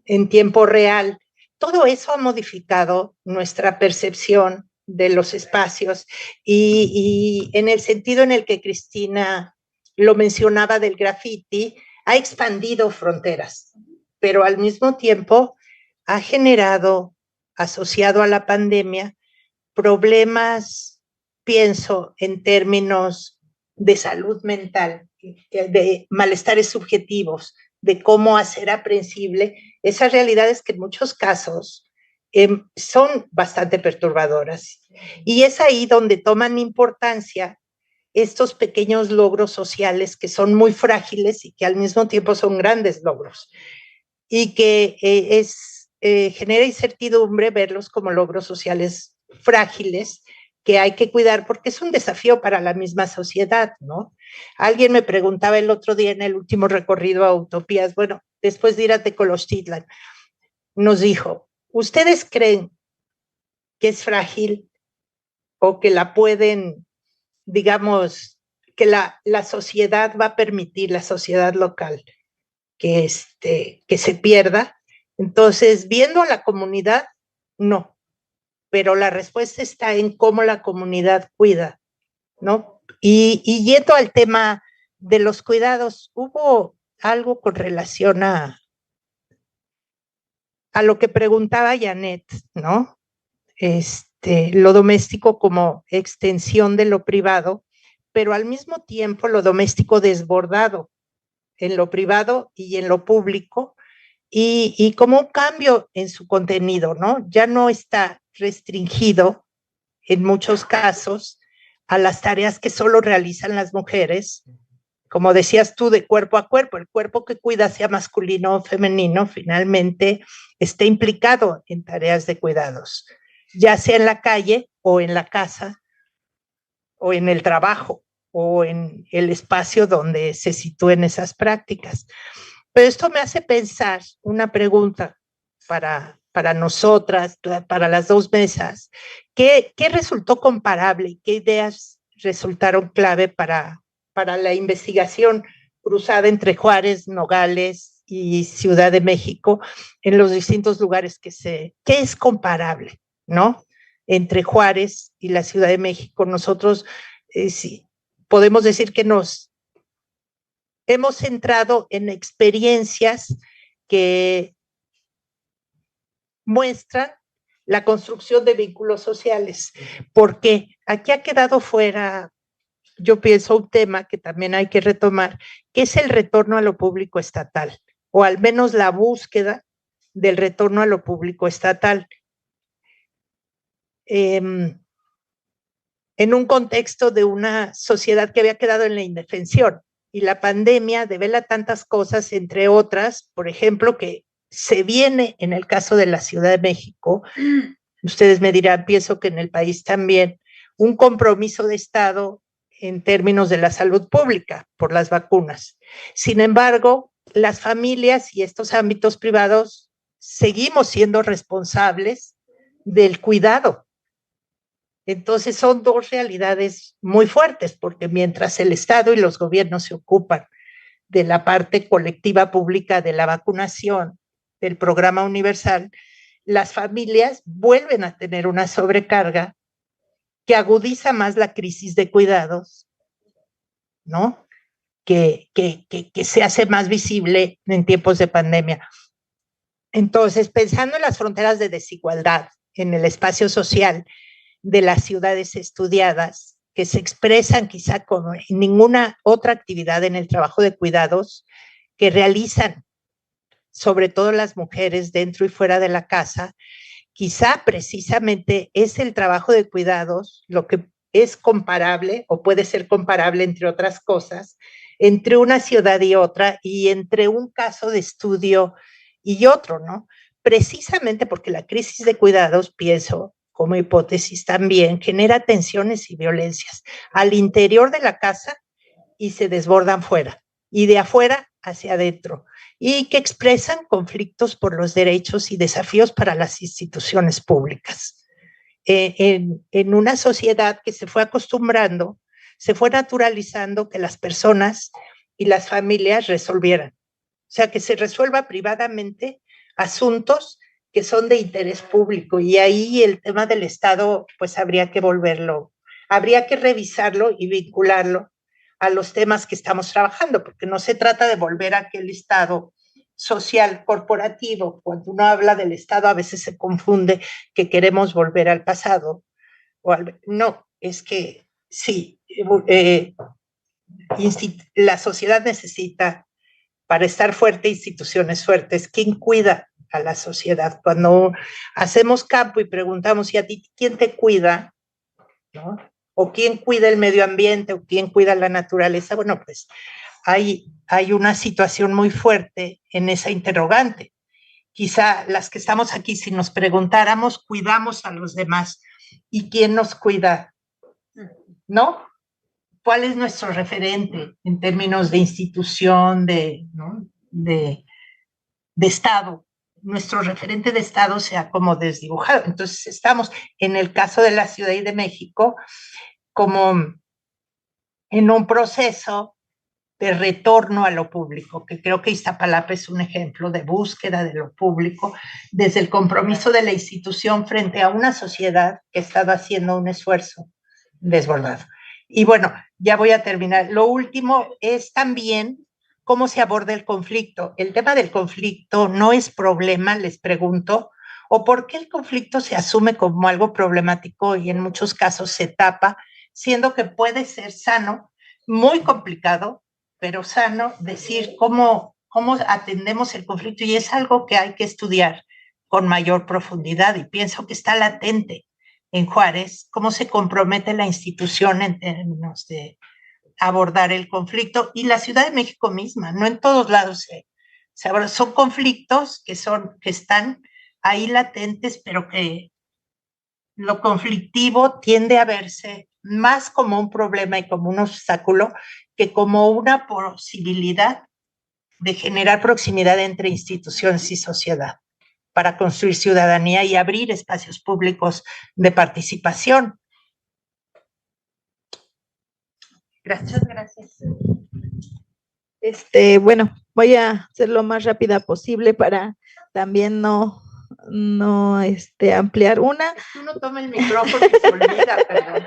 Speaker 8: en tiempo real. Todo eso ha modificado nuestra percepción de los espacios y en el sentido en el que Cristina lo mencionaba del graffiti, ha expandido fronteras, pero al mismo tiempo ha generado, asociado a la pandemia, problemas, pienso, en términos de salud mental, de malestares subjetivos, de cómo hacer aprehensible esas realidades que en muchos casos son bastante perturbadoras. Y es ahí donde toman importancia estos pequeños logros sociales que son muy frágiles y que al mismo tiempo son grandes logros. Y que genera incertidumbre verlos como logros sociales frágiles que hay que cuidar porque es un desafío para la misma sociedad, ¿no? Alguien me preguntaba el otro día en el último recorrido a Utopías, bueno, después de ir a Tecolochtitlan, nos dijo, ¿ustedes creen que es frágil o que la pueden, digamos, que la sociedad va a permitir, la sociedad local, que se pierda? Entonces, viendo a la comunidad, no, pero la respuesta está en cómo la comunidad cuida, ¿no? Y yendo al tema de los cuidados, hubo algo con relación a lo que preguntaba Janet, ¿no? Lo doméstico como extensión de lo privado, pero al mismo tiempo lo doméstico desbordado en lo privado y en lo público, y como un cambio en su contenido, ¿no? Ya no está restringido en muchos casos a las tareas que solo realizan las mujeres, como decías tú, de cuerpo a cuerpo. El cuerpo que cuida, sea masculino o femenino, finalmente está implicado en tareas de cuidados, ya sea en la calle o en la casa o en el trabajo o en el espacio donde se sitúen esas prácticas. Pero esto me hace pensar una pregunta para nosotras, para las dos mesas. ¿Qué resultó comparable y qué ideas resultaron clave para la investigación cruzada entre Juárez, Nogales y Ciudad de México en los distintos lugares qué es comparable, ¿no? Entre Juárez y la Ciudad de México, nosotros sí, podemos decir que nos hemos centrado en experiencias que muestran la construcción de vínculos sociales, porque aquí ha quedado fuera, yo pienso, un tema que también hay que retomar, que es el retorno a lo público estatal, o al menos la búsqueda del retorno a lo público estatal. En un contexto de una sociedad que había quedado en la indefensión, y la pandemia devela tantas cosas, entre otras, por ejemplo, que se viene en el caso de la Ciudad de México, ustedes me dirán, pienso que en el país también, un compromiso de Estado en términos de la salud pública por las vacunas. Sin embargo, las familias y estos ámbitos privados seguimos siendo responsables del cuidado. Entonces son dos realidades muy fuertes, porque mientras el Estado y los gobiernos se ocupan de la parte colectiva pública de la vacunación, del programa universal, las familias vuelven a tener una sobrecarga que agudiza más la crisis de cuidados, ¿no? Que se hace más visible en tiempos de pandemia. Entonces, pensando en las fronteras de desigualdad en el espacio social de las ciudades estudiadas, que se expresan quizá como en ninguna otra actividad en el trabajo de cuidados que realizan sobre todo las mujeres dentro y fuera de la casa, quizá precisamente es el trabajo de cuidados lo que es comparable o puede ser comparable, entre otras cosas, entre una ciudad y otra y entre un caso de estudio y otro, ¿no? Precisamente porque la crisis de cuidados, pienso, como hipótesis también, genera tensiones y violencias al interior de la casa y se desbordan fuera, y de afuera hacia adentro, y que expresan conflictos por los derechos y desafíos para las instituciones públicas. En una sociedad que se fue acostumbrando, se fue naturalizando que las personas y las familias resolvieran. O sea, que se resuelva privadamente asuntos que son de interés público, y ahí el tema del Estado, pues habría que revisarlo y vincularlo a los temas que estamos trabajando, porque no se trata de volver a aquel Estado social corporativo. Cuando uno habla del Estado a veces se confunde que queremos volver al pasado. No, es que sí, la sociedad necesita, para estar fuerte, instituciones fuertes. ¿Quién cuida a la sociedad? Cuando hacemos campo y preguntamos, ¿y a ti quién te cuida? ¿No? ¿O quién cuida el medio ambiente? ¿O quién cuida la naturaleza? Bueno, pues hay una situación muy fuerte en esa interrogante. Quizá las que estamos aquí, si nos preguntáramos, cuidamos a los demás. ¿Y quién nos cuida? ¿No? ¿Cuál es nuestro referente en términos de institución, ¿no? de Estado? Nuestro referente de Estado se ha como desdibujado. Entonces estamos, en el caso de la Ciudad de México, como en un proceso de retorno a lo público, que creo que Iztapalapa es un ejemplo de búsqueda de lo público, desde el compromiso de la institución frente a una sociedad que ha estado haciendo un esfuerzo desbordado. Y bueno, ya voy a terminar. Lo último es también cómo se aborda el conflicto. El tema del conflicto no es problema, les pregunto, o por qué el conflicto se asume como algo problemático y en muchos casos se tapa, siendo que puede ser sano, muy complicado, pero sano, decir cómo cómo atendemos el conflicto, y es algo que hay que estudiar con mayor profundidad, y pienso que está latente en Juárez, cómo se compromete la institución en términos de abordar el conflicto, y la Ciudad de México misma, no en todos lados son conflictos que están ahí latentes, pero que lo conflictivo tiende a verse más como un problema y como un obstáculo que como una posibilidad de generar proximidad entre instituciones y sociedad para construir ciudadanía y abrir espacios públicos de participación.
Speaker 1: Gracias, gracias.
Speaker 9: Bueno, voy a ser lo más rápida posible para también no ampliar una.
Speaker 8: Tú no toma el micrófono, que se olvida, perdón.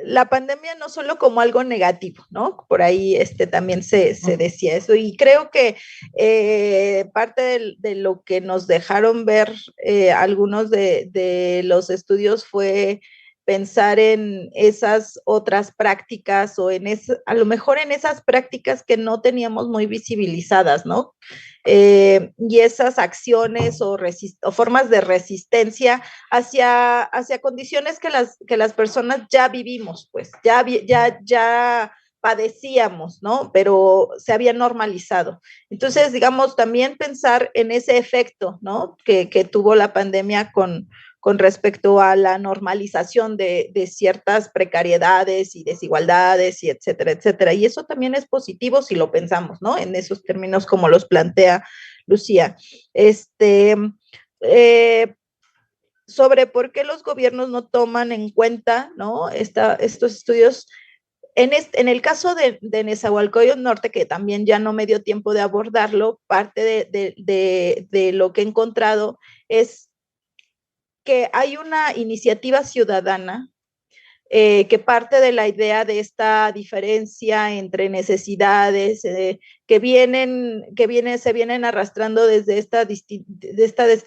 Speaker 9: La pandemia no solo como algo negativo, ¿no? Por ahí también se decía eso, y creo que parte de lo que nos dejaron ver algunos de los estudios fue pensar en esas otras prácticas o a lo mejor en esas prácticas que no teníamos muy visibilizadas, ¿no? Y esas acciones o formas de resistencia hacia condiciones que las personas ya vivimos, pues ya padecíamos, ¿no? Pero se había normalizado. Entonces, digamos, también pensar en ese efecto, ¿no? Que tuvo la pandemia con respecto a la normalización de ciertas precariedades y desigualdades y etcétera, etcétera. Y eso también es positivo si lo pensamos, ¿no? En esos términos como los plantea Lucía. Sobre por qué los gobiernos no toman en cuenta, ¿no? Estos estudios. En el caso de Nezahualcóyotl Norte, que también ya no me dio tiempo de abordarlo, parte de lo que he encontrado es que hay una iniciativa ciudadana que parte de la idea de esta diferencia entre necesidades que se vienen arrastrando desde esta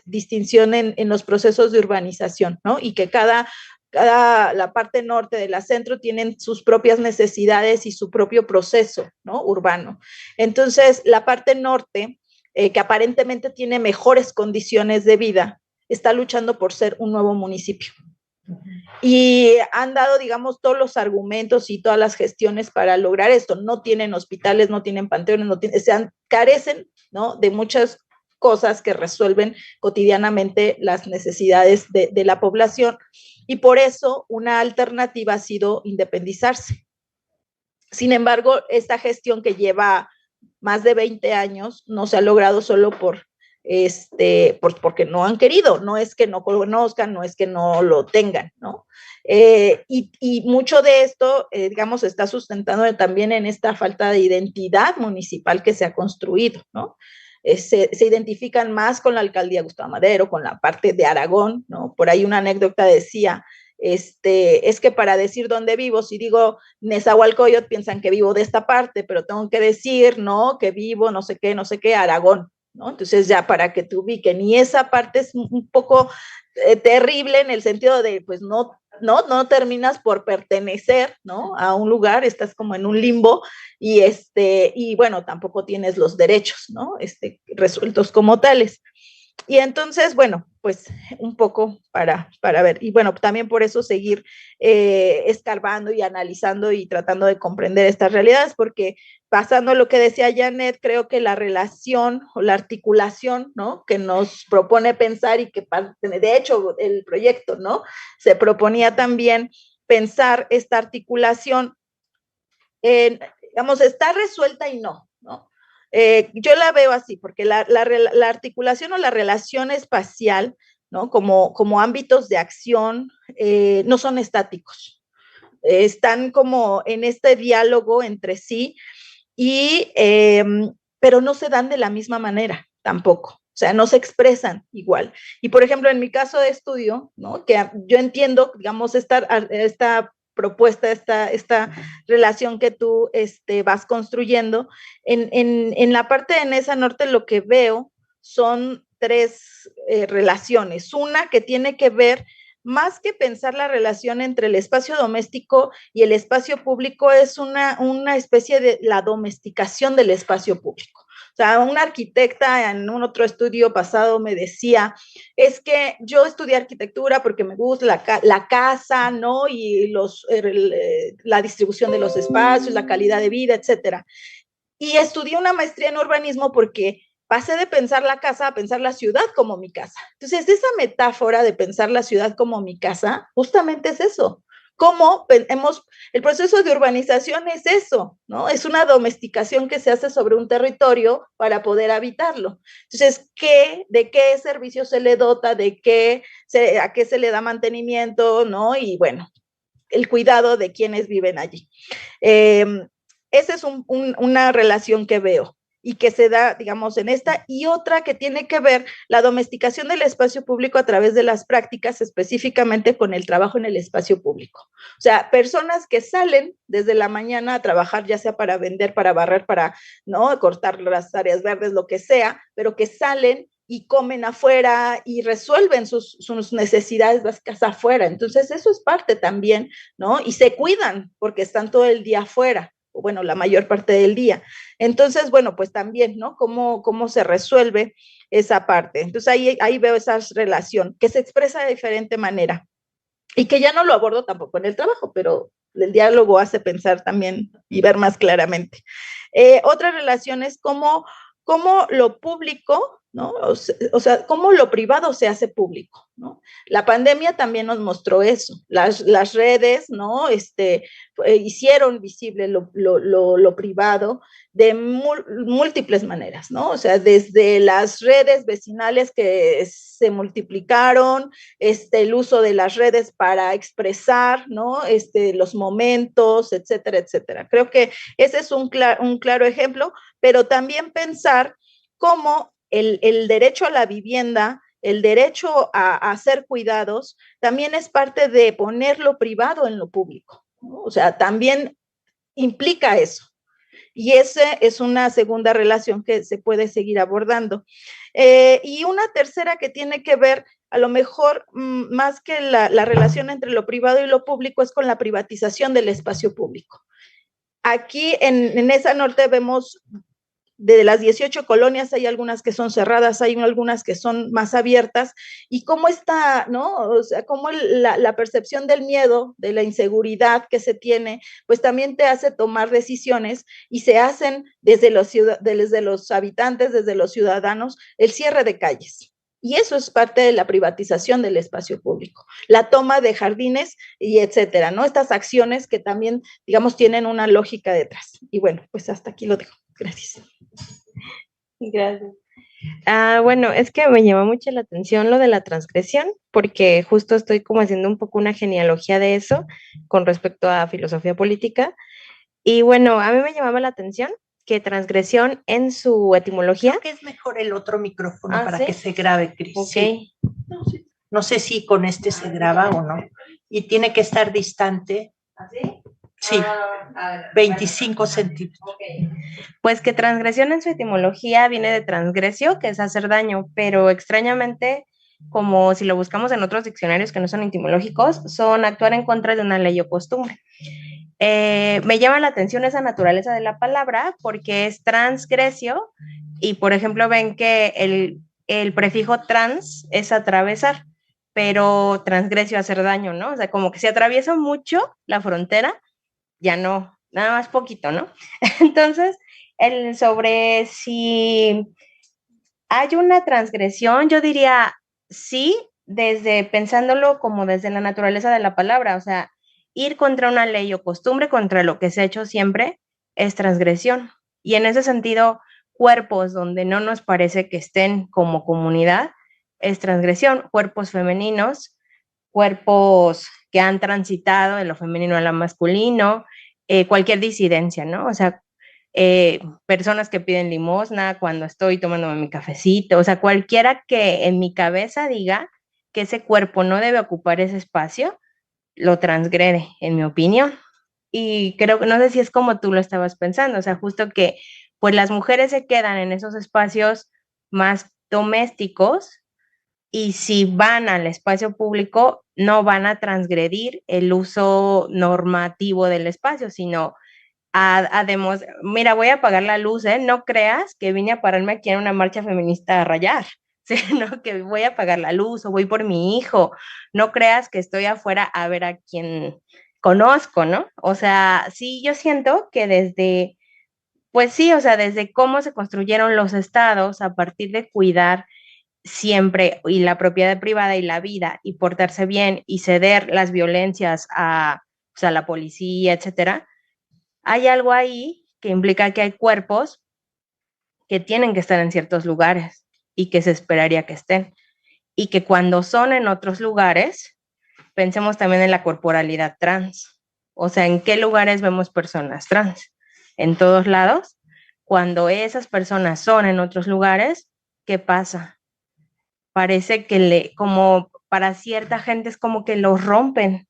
Speaker 9: distinción en los procesos de urbanización, ¿no? Y que la parte norte de la centro tienen sus propias necesidades y su propio proceso, ¿no? Urbano. Entonces, la parte norte, que aparentemente tiene mejores condiciones de vida, está luchando por ser un nuevo municipio. Y han dado, digamos, todos los argumentos y todas las gestiones para lograr esto. No tienen hospitales, no tienen panteones, carecen, ¿no? De muchas cosas que resuelven cotidianamente las necesidades de la población, y por eso una alternativa ha sido independizarse. Sin embargo, esta gestión que lleva más de 20 años no se ha logrado solo porque no han querido, no es que no conozcan, no es que no lo tengan, ¿no? Y mucho de esto, digamos, está sustentado también en esta falta de identidad municipal que se ha construido, ¿no? Se identifican más con la alcaldía Gustavo Madero, con la parte de Aragón, ¿no? Por ahí una anécdota decía, es que para decir dónde vivo, si digo Nezahualcóyotl, piensan que vivo de esta parte, pero tengo que decir, ¿no? Que vivo no sé qué, Aragón, ¿no? Entonces ya para que te ubiquen, y esa parte es un poco terrible en el sentido de, pues no terminas por pertenecer, ¿no? A un lugar, estás como en un limbo, y bueno, tampoco tienes los derechos, ¿no? Resueltos como tales. Y entonces, bueno, pues un poco para ver, y bueno, también por eso seguir escarbando y analizando y tratando de comprender estas realidades, porque pasando a lo que decía Janet, creo que la relación o la articulación, ¿no? Que nos propone pensar, y que de hecho el proyecto, ¿no? Se proponía también pensar esta articulación, digamos, está resuelta y no, ¿no? Yo la veo así, porque la articulación o la relación espacial, ¿no? Como ámbitos de acción, no son estáticos. Están como en este diálogo entre sí, pero no se dan de la misma manera tampoco. O sea, no se expresan igual. Y por ejemplo, en mi caso de estudio, ¿no? Que yo entiendo, digamos, esta propuesta, esta relación que tú vas construyendo. En la parte de Neza Norte lo que veo son tres relaciones. Una que tiene que ver más que pensar la relación entre el espacio doméstico y el espacio público, es una especie de la domesticación del espacio público. O sea, una arquitecta en un otro estudio pasado me decía, es que yo estudié arquitectura porque me gusta la casa, ¿no? Y la distribución de los espacios, la calidad de vida, etcétera. Y estudié una maestría en urbanismo porque pasé de pensar la casa a pensar la ciudad como mi casa. Entonces, esa metáfora de pensar la ciudad como mi casa, justamente es eso. El proceso de urbanización es eso, ¿no? Es una domesticación que se hace sobre un territorio para poder habitarlo. Entonces, ¿de qué servicio se le dota? ¿A qué se le da mantenimiento? ¿No? Y bueno, el cuidado de quienes viven allí. Esa es una relación que veo y que se da, digamos, en esta, y otra que tiene que ver la domesticación del espacio público a través de las prácticas, específicamente con el trabajo en el espacio público. O sea, personas que salen desde la mañana a trabajar, ya sea para vender, para barrer, para, ¿no?, cortar las áreas verdes, lo que sea, pero que salen y comen afuera y resuelven sus necesidades básicas afuera. Entonces, eso es parte también, ¿no? Y se cuidan porque están todo el día afuera, o bueno, la mayor parte del día. Entonces, bueno, pues también, ¿no? ¿Cómo se resuelve esa parte? Entonces, ahí veo esa relación que se expresa de diferente manera y que ya no lo abordo tampoco en el trabajo, pero el diálogo hace pensar también y ver más claramente. Otra relación es cómo lo público, ¿no? O sea, cómo lo privado se hace público, ¿no? La pandemia también nos mostró eso. Las redes, ¿no? Hicieron visible lo privado de múltiples maneras, ¿no? O sea, desde las redes vecinales que se multiplicaron, el uso de las redes para expresar, ¿no? Los momentos, etcétera, etcétera. Creo que ese es un claro ejemplo, pero también pensar cómo el derecho a la vivienda, el derecho a ser cuidados, también es parte de poner lo privado en lo público, ¿no? O sea, también implica eso. Y esa es una segunda relación que se puede seguir abordando. Y una tercera que tiene que ver, a lo mejor, más que la relación entre lo privado y lo público, es con la privatización del espacio público. Aquí en esa norte vemos de las 18 colonias, hay algunas que son cerradas, hay algunas que son más abiertas, y cómo está, ¿no? O sea, cómo la percepción del miedo, de la inseguridad que se tiene, pues también te hace tomar decisiones, y se hacen desde los habitantes, desde los ciudadanos, el cierre de calles. Y eso es parte de la privatización del espacio público, la toma de jardines y etcétera, ¿no? Estas acciones que también, digamos, tienen una lógica detrás. Y bueno, pues hasta aquí lo dejo. Gracias.
Speaker 2: Gracias. Bueno, es que me llama mucho la atención lo de la transgresión, porque justo estoy como haciendo un poco una genealogía de eso con respecto a filosofía política. Y bueno, a mí me llamaba la atención que transgresión en su etimología.
Speaker 8: Creo que es mejor el otro micrófono para
Speaker 2: ¿sí?
Speaker 8: que se grabe, Cris.
Speaker 2: Ok.
Speaker 8: Sí. No sé si con este se graba o no. Y tiene que estar distante.
Speaker 2: ¿Así?
Speaker 8: Sí, 25 centímetros.
Speaker 2: Okay. Pues que transgresión en su etimología viene de transgresio, que es hacer daño, pero extrañamente, como si lo buscamos en otros diccionarios que no son etimológicos, son actuar en contra de una ley o costumbre. Me llama la atención esa naturaleza de la palabra porque es transgresio y, por ejemplo, ven que el prefijo trans es atravesar, pero transgresio hacer daño, ¿no? O sea, como que si atravieso mucho la frontera, ya no, nada más poquito, ¿no? Entonces, sobre si hay una transgresión, yo diría sí, pensándolo como desde la naturaleza de la palabra, o sea, ir contra una ley o costumbre, contra lo que se ha hecho siempre, es transgresión. Y en ese sentido, cuerpos donde no nos parece que estén como comunidad, es transgresión. Cuerpos femeninos, cuerpos que han transitado de lo femenino a lo masculino, cualquier disidencia, ¿no? O sea, personas que piden limosna cuando estoy tomándome mi cafecito, o sea, cualquiera que en mi cabeza diga que ese cuerpo no debe ocupar ese espacio, lo transgrede, en mi opinión. Y creo que, no sé si es como tú lo estabas pensando, o sea, justo que pues las mujeres se quedan en esos espacios más domésticos y si van al espacio público, no van a transgredir el uso normativo del espacio, sino mira, voy a apagar la luz, ¿eh? No creas que vine a pararme aquí en una marcha feminista a rayar, sino que voy a apagar la luz o voy por mi hijo. No creas que estoy afuera a ver a quien conozco, ¿no? O sea, sí, yo siento que pues sí, o sea, desde cómo se construyeron los estados a partir de cuidar siempre y la propiedad privada y la vida y portarse bien y ceder las violencias pues, a la policía, etcétera, hay algo ahí que implica que hay cuerpos que tienen que estar en ciertos lugares y que se esperaría que estén. Y que cuando son en otros lugares, pensemos también en la corporalidad trans. O sea, ¿en qué lugares vemos personas trans? En todos lados. Cuando esas personas son en otros lugares, ¿qué pasa? Parece que como para cierta gente es como que los rompen.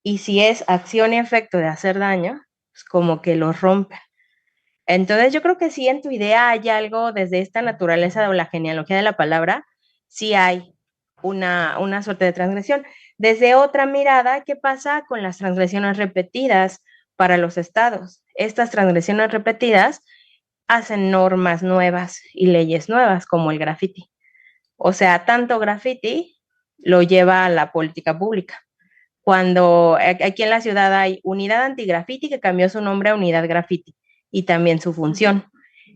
Speaker 2: Y si es acción y efecto de hacer daño, pues como que los rompen. Entonces yo creo que sí en tu idea hay algo desde esta naturaleza o la genealogía de la palabra, sí hay una suerte de transgresión. Desde otra mirada, ¿qué pasa con las transgresiones repetidas para los estados? Estas transgresiones repetidas hacen normas nuevas y leyes nuevas, como el graffiti. O sea, tanto graffiti lo lleva a la política pública. Cuando aquí en la ciudad hay Unidad Antigraffiti que cambió su nombre a Unidad Graffiti y también su función.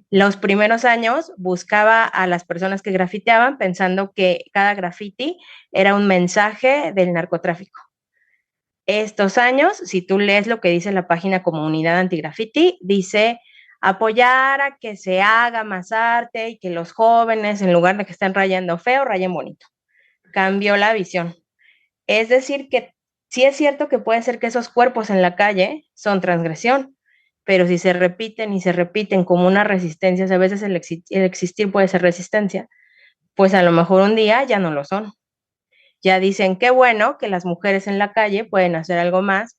Speaker 2: Los primeros años buscaba a las personas que grafiteaban pensando que cada graffiti era un mensaje del narcotráfico. Estos años, si tú lees lo que dice la página como Unidad Antigraffiti, dice apoyar a que se haga más arte y que los jóvenes, en lugar de que estén rayando feo, rayen bonito. Cambió la visión. Es decir, que sí es cierto que puede ser que esos cuerpos en la calle son transgresión, pero si se repiten y se repiten como una resistencia, a veces el existir puede ser resistencia, pues a lo mejor un día ya no lo son. Ya dicen, qué bueno que las mujeres en la calle pueden hacer algo más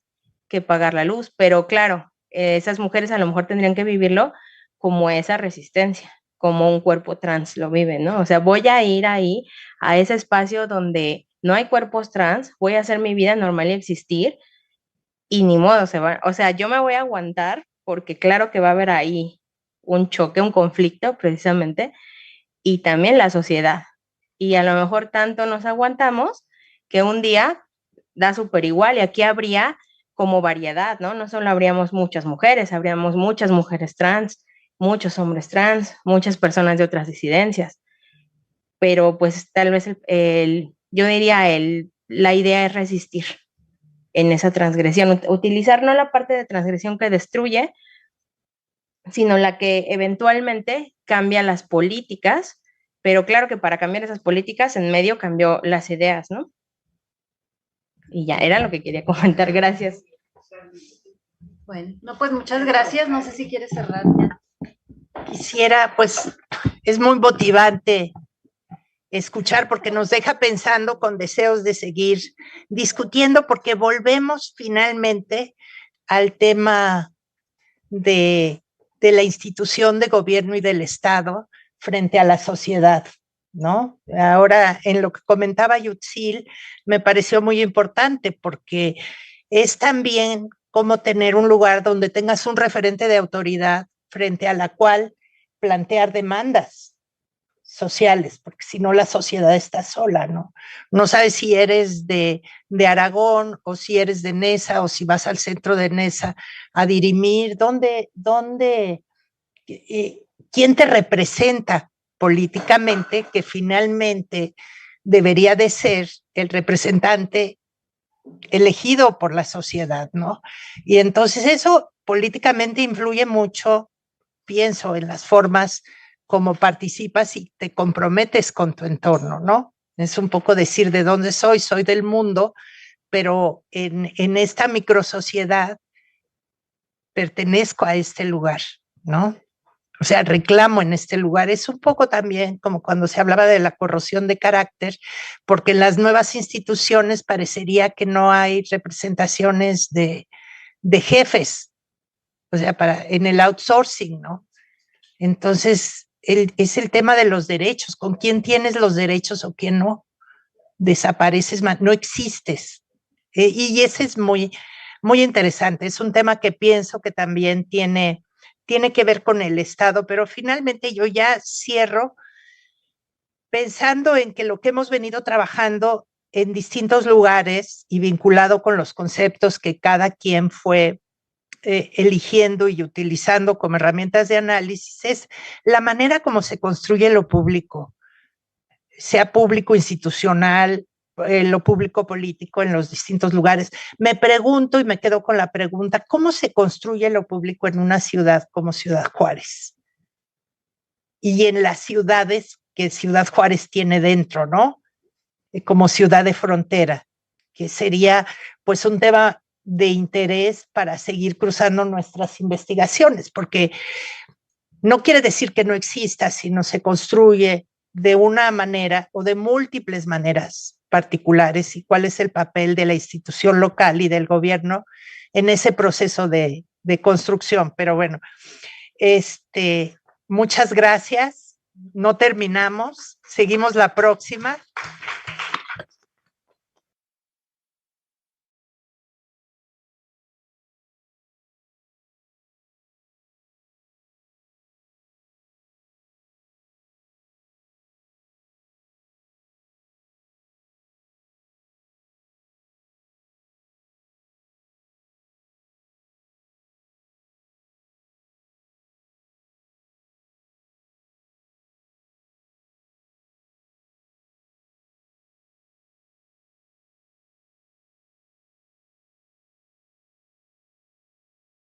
Speaker 2: que pagar la luz, pero claro, esas mujeres a lo mejor tendrían que vivirlo como esa resistencia, como un cuerpo trans lo vive, ¿no? O sea, voy a ir ahí a ese espacio donde no hay cuerpos trans, voy a hacer mi vida normal y existir, y ni modo, o sea, yo me voy a aguantar porque claro que va a haber ahí un choque, un conflicto precisamente, y también la sociedad. Y a lo mejor tanto nos aguantamos que un día da súper igual y aquí habría como variedad, ¿no? No solo habríamos muchas mujeres, habríamos muchas mujeres trans, muchos hombres trans, muchas personas de otras disidencias. Pero pues tal vez yo diría la idea es resistir en esa transgresión, utilizar no la parte de transgresión que destruye, sino la que eventualmente cambia las políticas, pero claro que para cambiar esas políticas en medio cambió las ideas, ¿no? Y ya, era lo que quería comentar, gracias.
Speaker 1: Bueno, no, pues muchas gracias, no sé si quieres cerrar ya.
Speaker 8: Quisiera, pues, es muy motivante escuchar porque nos deja pensando con deseos de seguir discutiendo porque volvemos finalmente al tema de la institución de gobierno y del Estado frente a la sociedad, ¿no? Ahora, en lo que comentaba Yutzil, me pareció muy importante porque es también como tener un lugar donde tengas un referente de autoridad frente a la cual plantear demandas sociales, porque si no la sociedad está sola, ¿no? No sabes si eres de Aragón o si eres de Nesa o si vas al centro de Nesa a dirimir, quién te representa políticamente, que finalmente debería de ser el representante elegido por la sociedad, ¿no? Y entonces eso políticamente influye mucho, pienso, en las formas como participas y te comprometes con tu entorno, ¿no? Es un poco decir de dónde soy del mundo, pero en esta microsociedad pertenezco a este lugar, ¿no? O sea, reclamo en este lugar. Es un poco también como cuando se hablaba de la corrosión de carácter, porque en las nuevas instituciones parecería que no hay representaciones de jefes, o sea, en el outsourcing, ¿no? Entonces, es el tema de los derechos, con quién tienes los derechos o quién no. Desapareces, no existes. Y ese es muy, muy interesante. Es un tema que pienso que también tiene que ver con el Estado, pero finalmente yo ya cierro pensando en que lo que hemos venido trabajando en distintos lugares y vinculado con los conceptos que cada quien fue eligiendo y utilizando como herramientas de análisis es la manera como se construye lo público, sea público institucional, lo público político en los distintos lugares. Me pregunto y me quedo con la pregunta, ¿cómo se construye lo público en una ciudad como Ciudad Juárez? Y en las ciudades que Ciudad Juárez tiene dentro, ¿no? Como ciudad de frontera, que sería pues un tema de interés para seguir cruzando nuestras investigaciones, porque no quiere decir que no exista, sino se construye de una manera o de múltiples maneras particulares y cuál es el papel de la institución local y del gobierno en ese proceso de construcción. Pero bueno, muchas gracias. No terminamos, seguimos la próxima.